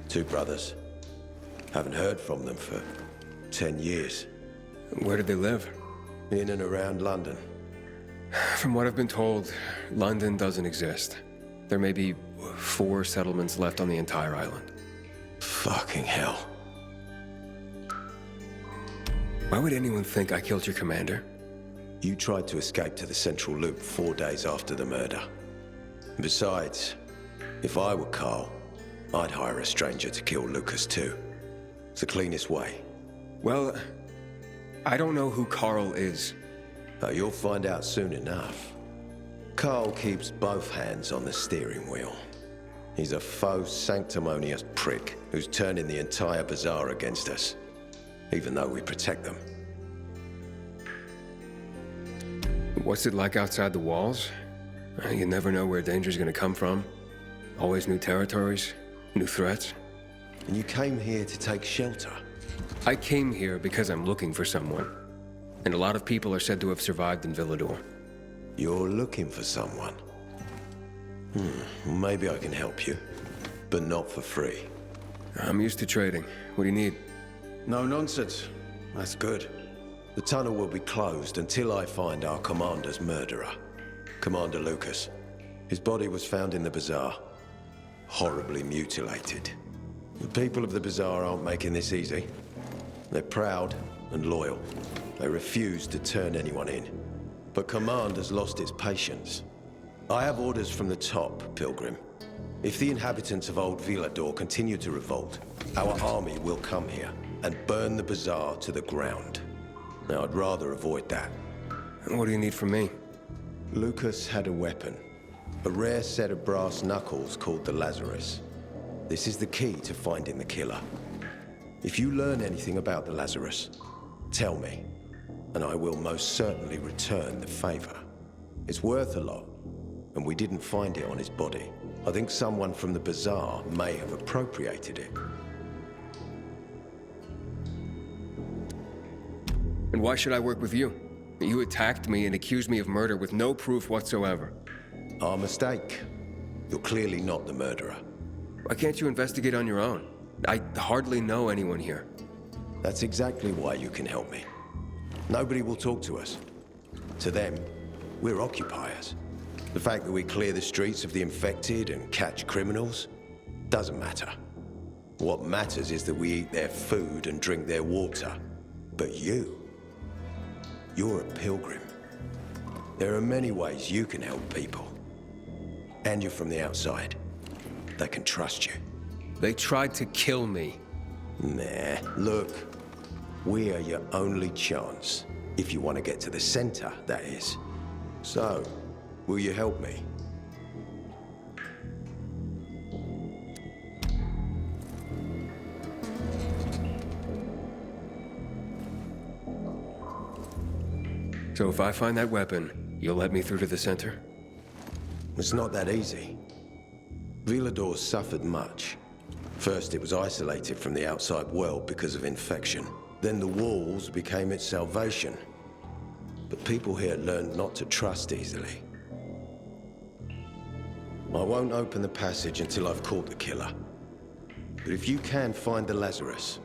2 brothers. Haven't heard from them for 10 years. Where did they live? In and around London. From what I've been told, London doesn't exist. There may be 4 settlements left on the entire island. Fucking hell. Why would anyone think I killed your commander? You tried to escape to the Central Loop 4 days after the murder. Besides, if I were Carl, I'd hire a stranger to kill Lucas too. It's the cleanest way. Well, I don't know who Carl is. Oh, you'll find out soon enough. Carl keeps both hands on the steering wheel. He's a faux sanctimonious prick who's turning the entire bazaar against us, even though we protect them. What's it like outside the walls? You never know where danger's gonna come from. Always new territories, new threats. And you came here to take shelter? I came here because I'm looking for someone. And a lot of people are said to have survived in Villador. You're looking for someone? Maybe I can help you, but not for free. I'm used to trading. What do you need? No nonsense. That's good. The tunnel will be closed until I find our commander's murderer, Commander Lucas. His body was found in the bazaar, horribly mutilated. The people of the bazaar aren't making this easy. They're proud and loyal. They refuse to turn anyone in. But Command has lost its patience. I have orders from the top, Pilgrim. If the inhabitants of Old Villador continue to revolt, our army will come here and burn the bazaar to the ground. Now, I'd rather avoid that. What do you need from me? Lucas had a weapon. A rare set of brass knuckles called the Lazarus. This is the key to finding the killer. If you learn anything about the Lazarus, tell me, and I will most certainly return the favor. It's worth a lot, and we didn't find it on his body. I think someone from the bazaar may have appropriated it. And why should I work with you? You attacked me and accused me of murder with no proof whatsoever. Our mistake. You're clearly not the murderer. Why can't you investigate on your own? I hardly know anyone here. That's exactly why you can help me. Nobody will talk to us. To them, we're occupiers. The fact that we clear the streets of the infected and catch criminals doesn't matter. What matters is that we eat their food and drink their water. But you're a pilgrim. There are many ways you can help people. And you're from the outside. They can trust you. They tried to kill me. Nah, look. We are your only chance. If you want to get to the center, that is. So, will you help me? So if I find that weapon, you'll let me through to the center? It's not that easy. Villador suffered much. First, it was isolated from the outside world because of infection. Then the walls became its salvation. But people here learned not to trust easily. I won't open the passage until I've caught the killer. But if you can find the Lazarus,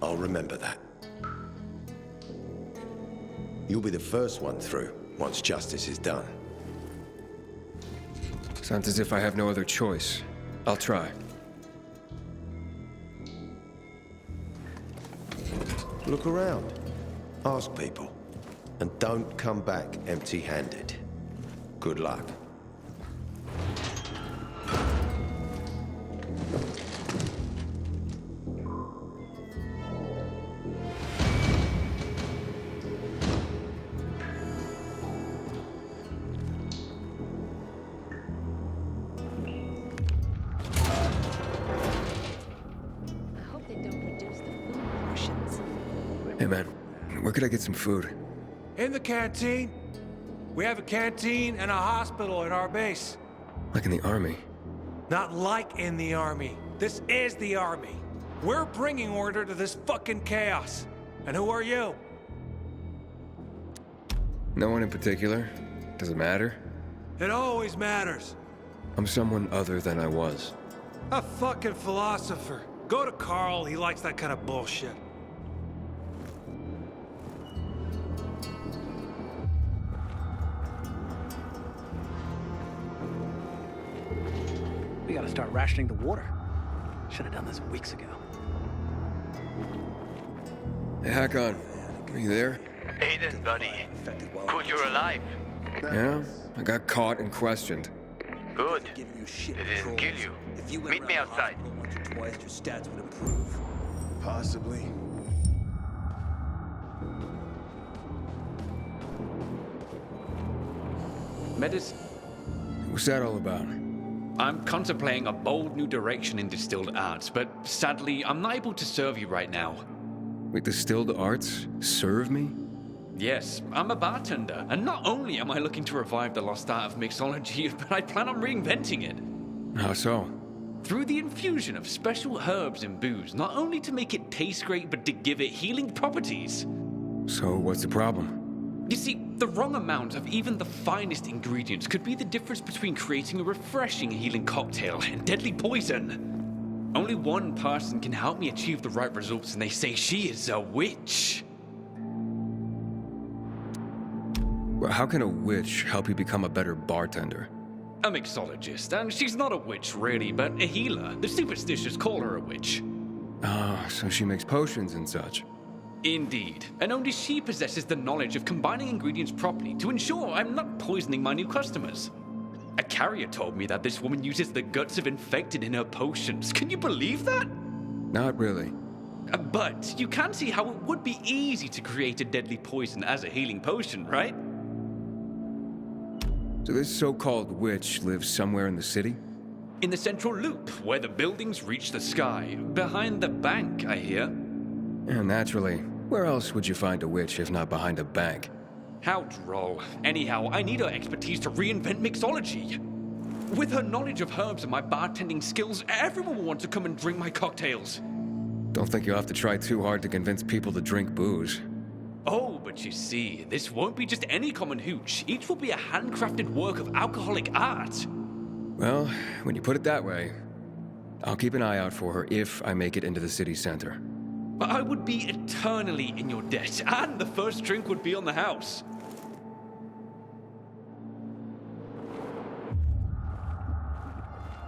I'll remember that. You'll be the first one through, once justice is done. Sounds as if I have no other choice. I'll try. Look around. Ask people. And don't come back empty-handed. Good luck. Hey man, where could I get some food? In the canteen. We have a canteen and a hospital at our base. Like in the army? Not like in the army. This is the army. We're bringing order to this fucking chaos. And who are you? No one in particular. Does it matter? It always matters. I'm someone other than I was. A fucking philosopher. Go to Carl, he likes that kind of bullshit. We gotta start rationing the water. Should have done this weeks ago. Hey, Hakon, are you there? Aiden, buddy. Good you're alive. Yeah, I got caught and questioned. Good. They didn't kill you. Meet me outside. Twice your stats would improve. Possibly. Metis, What's that all about? I'm contemplating a bold new direction in distilled arts, but sadly, I'm not able to serve you right now. Wait, distilled arts? Serve me? Yes, I'm a bartender, and not only am I looking to revive the lost art of mixology, but I plan on reinventing it. How so? Through the infusion of special herbs and booze, not only to make it taste great, but to give it healing properties. So what's the problem? You see, the wrong amount of even the finest ingredients could be the difference between creating a refreshing healing cocktail and deadly poison. Only one person can help me achieve the right results, and they say she is a witch. Well, how can a witch help you become a better bartender? A mixologist, and she's not a witch really, but a healer. The superstitious call her a witch. Ah, so she makes potions and such. Indeed, and only she possesses the knowledge of combining ingredients properly to ensure I'm not poisoning my new customers. A carrier told me that this woman uses the guts of infected in her potions. Can you believe that? Not really. But you can see how it would be easy to create a deadly poison as a healing potion, right? So this so-called witch lives somewhere in the city? In the central loop, where the buildings reach the sky. Behind the bank, I hear. Yeah, naturally. Where else would you find a witch if not behind a bank? How droll. Anyhow, I need her expertise to reinvent mixology. With her knowledge of herbs and my bartending skills, everyone will want to come and drink my cocktails. Don't think you'll have to try too hard to convince people to drink booze. Oh, but you see, this won't be just any common hooch. Each will be a handcrafted work of alcoholic art. Well, when you put it that way, I'll keep an eye out for her if I make it into the city center. But I would be eternally in your debt, and the first drink would be on the house.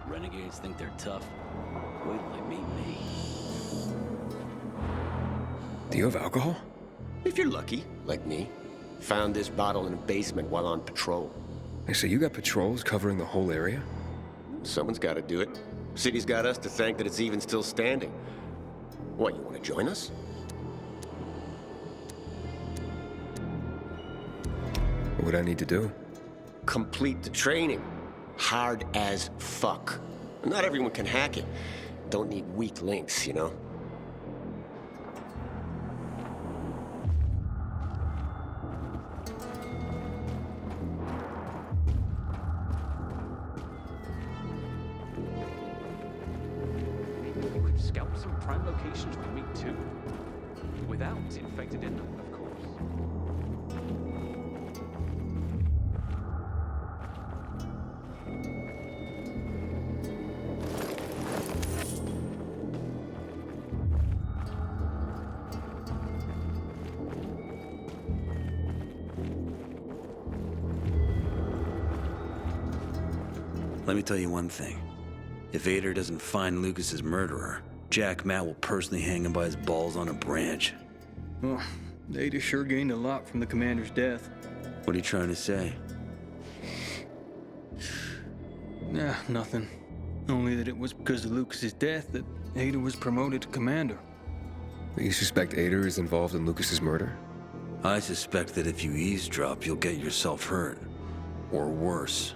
Renegades think they're tough. Wait till they meet me. Do you have alcohol? If you're lucky, like me. Found this bottle in a basement while on patrol. Hey, so you got patrols covering the whole area? Someone's got to do it. City's got us to thank that it's even still standing. What, you want to join us? What would I need to do? Complete the training. Hard as fuck. Not everyone can hack it. Don't need weak links, you know? You could scout some prime locations for me too. Without infected in them, of course. Let me tell you one thing. If Ader doesn't find Lucas's murderer, Jack Matt will personally hang him by his balls on a branch. Well, Ader sure gained a lot from the commander's death. What are you trying to say? Nah, nothing. Only that it was because of Lucas's death that Ader was promoted to commander. You suspect Ader is involved in Lucas's murder? I suspect that if you eavesdrop, you'll get yourself hurt. Or worse.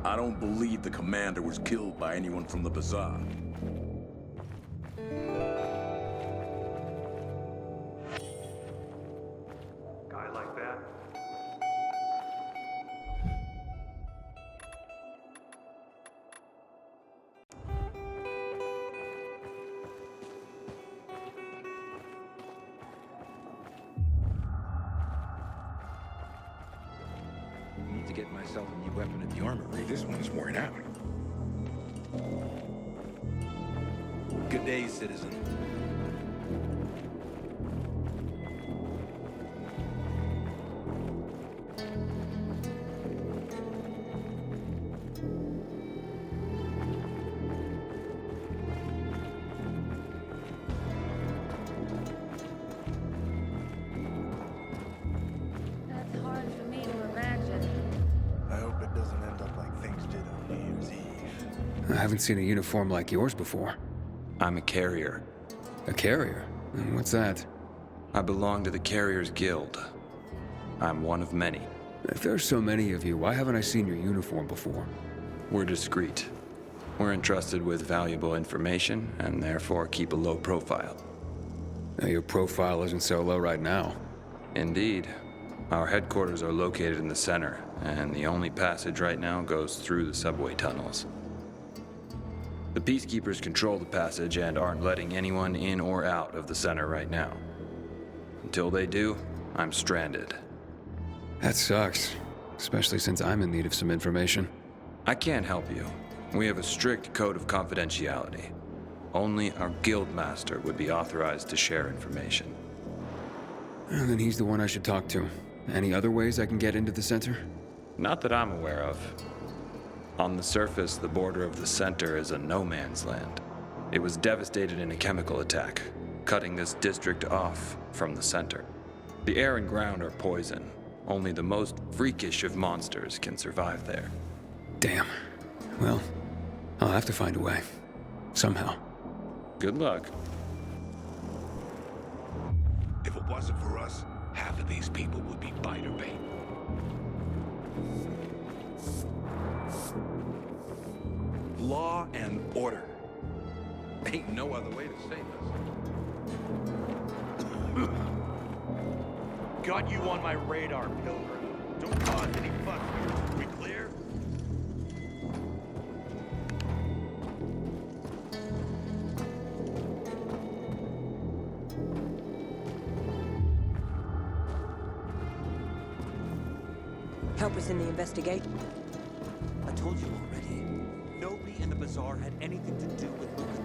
I don't believe the commander was killed by anyone from the bazaar. Guy like that. to get myself a new weapon at the armory. This one is worn out. Good day, citizen. That's hard for me to imagine. I hope it doesn't end up like things did on New Year's Eve. I haven't seen a uniform like yours before. I'm a carrier. A carrier? What's that? I belong to the Carriers Guild. I'm one of many. If there's so many of you, why haven't I seen your uniform before? We're discreet. We're entrusted with valuable information and therefore keep a low profile. Now, your profile isn't so low right now. Indeed. Our headquarters are located in the center, and the only passage right now goes through the subway tunnels. The Peacekeepers control the passage and aren't letting anyone in or out of the center right now. Until they do, I'm stranded. That sucks, especially since I'm in need of some information. I can't help you. We have a strict code of confidentiality. Only our guild master would be authorized to share information. Well, then he's the one I should talk to. Any other ways I can get into the center? Not that I'm aware of. On the surface, the border of the center is a no-man's land. It was devastated in a chemical attack, cutting this district off from the center. The air and ground are poison. Only the most freakish of monsters can survive there. Damn. Well, I'll have to find a way. Somehow. Good luck. If it wasn't for us, half of these people would be biter bait. Law and order. Ain't no other way to say this. Got you on my radar, Pilgrim. Don't cause any fuss here. We clear? Help us in the investigation. I told you already. Nobody in the bazaar had anything to do with Lucas.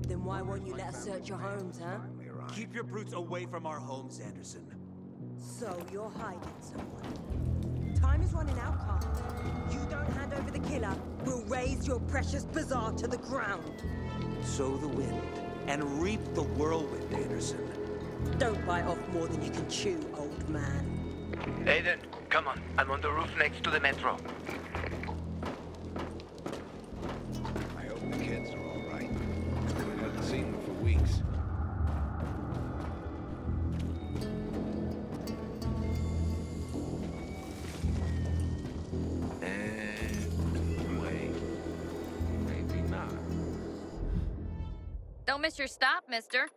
Then why won't you let us search your homes, huh? Keep your brutes away from our homes, Anderson. So you're hiding someone. Time is running out, Carl. You don't hand over the killer, we'll raise your precious bazaar to the ground. Sow the wind and reap the whirlwind, Anderson. Don't bite off more than you can chew, old man. Aiden, come on. I'm on the roof next to the metro. I hope the kids are all right. I haven't seen them for weeks. And wait. Maybe not. Don't miss your stop, mister.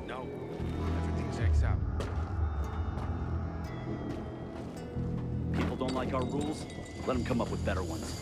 No. Everything checks out. People don't like our rules? Let them come up with better ones.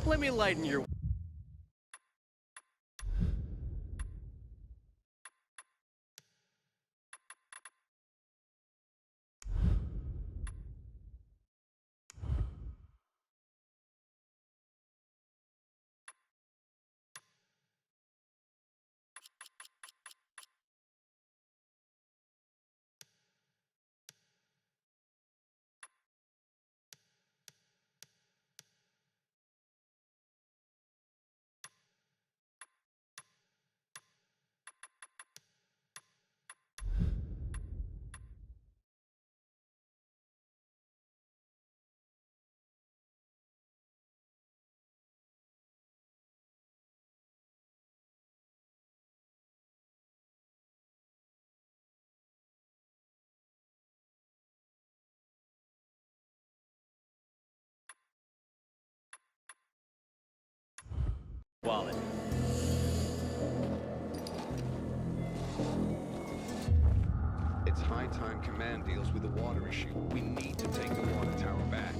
Let me lighten your wallet. It's high time Command deals with the water issue. We need to take the water tower back.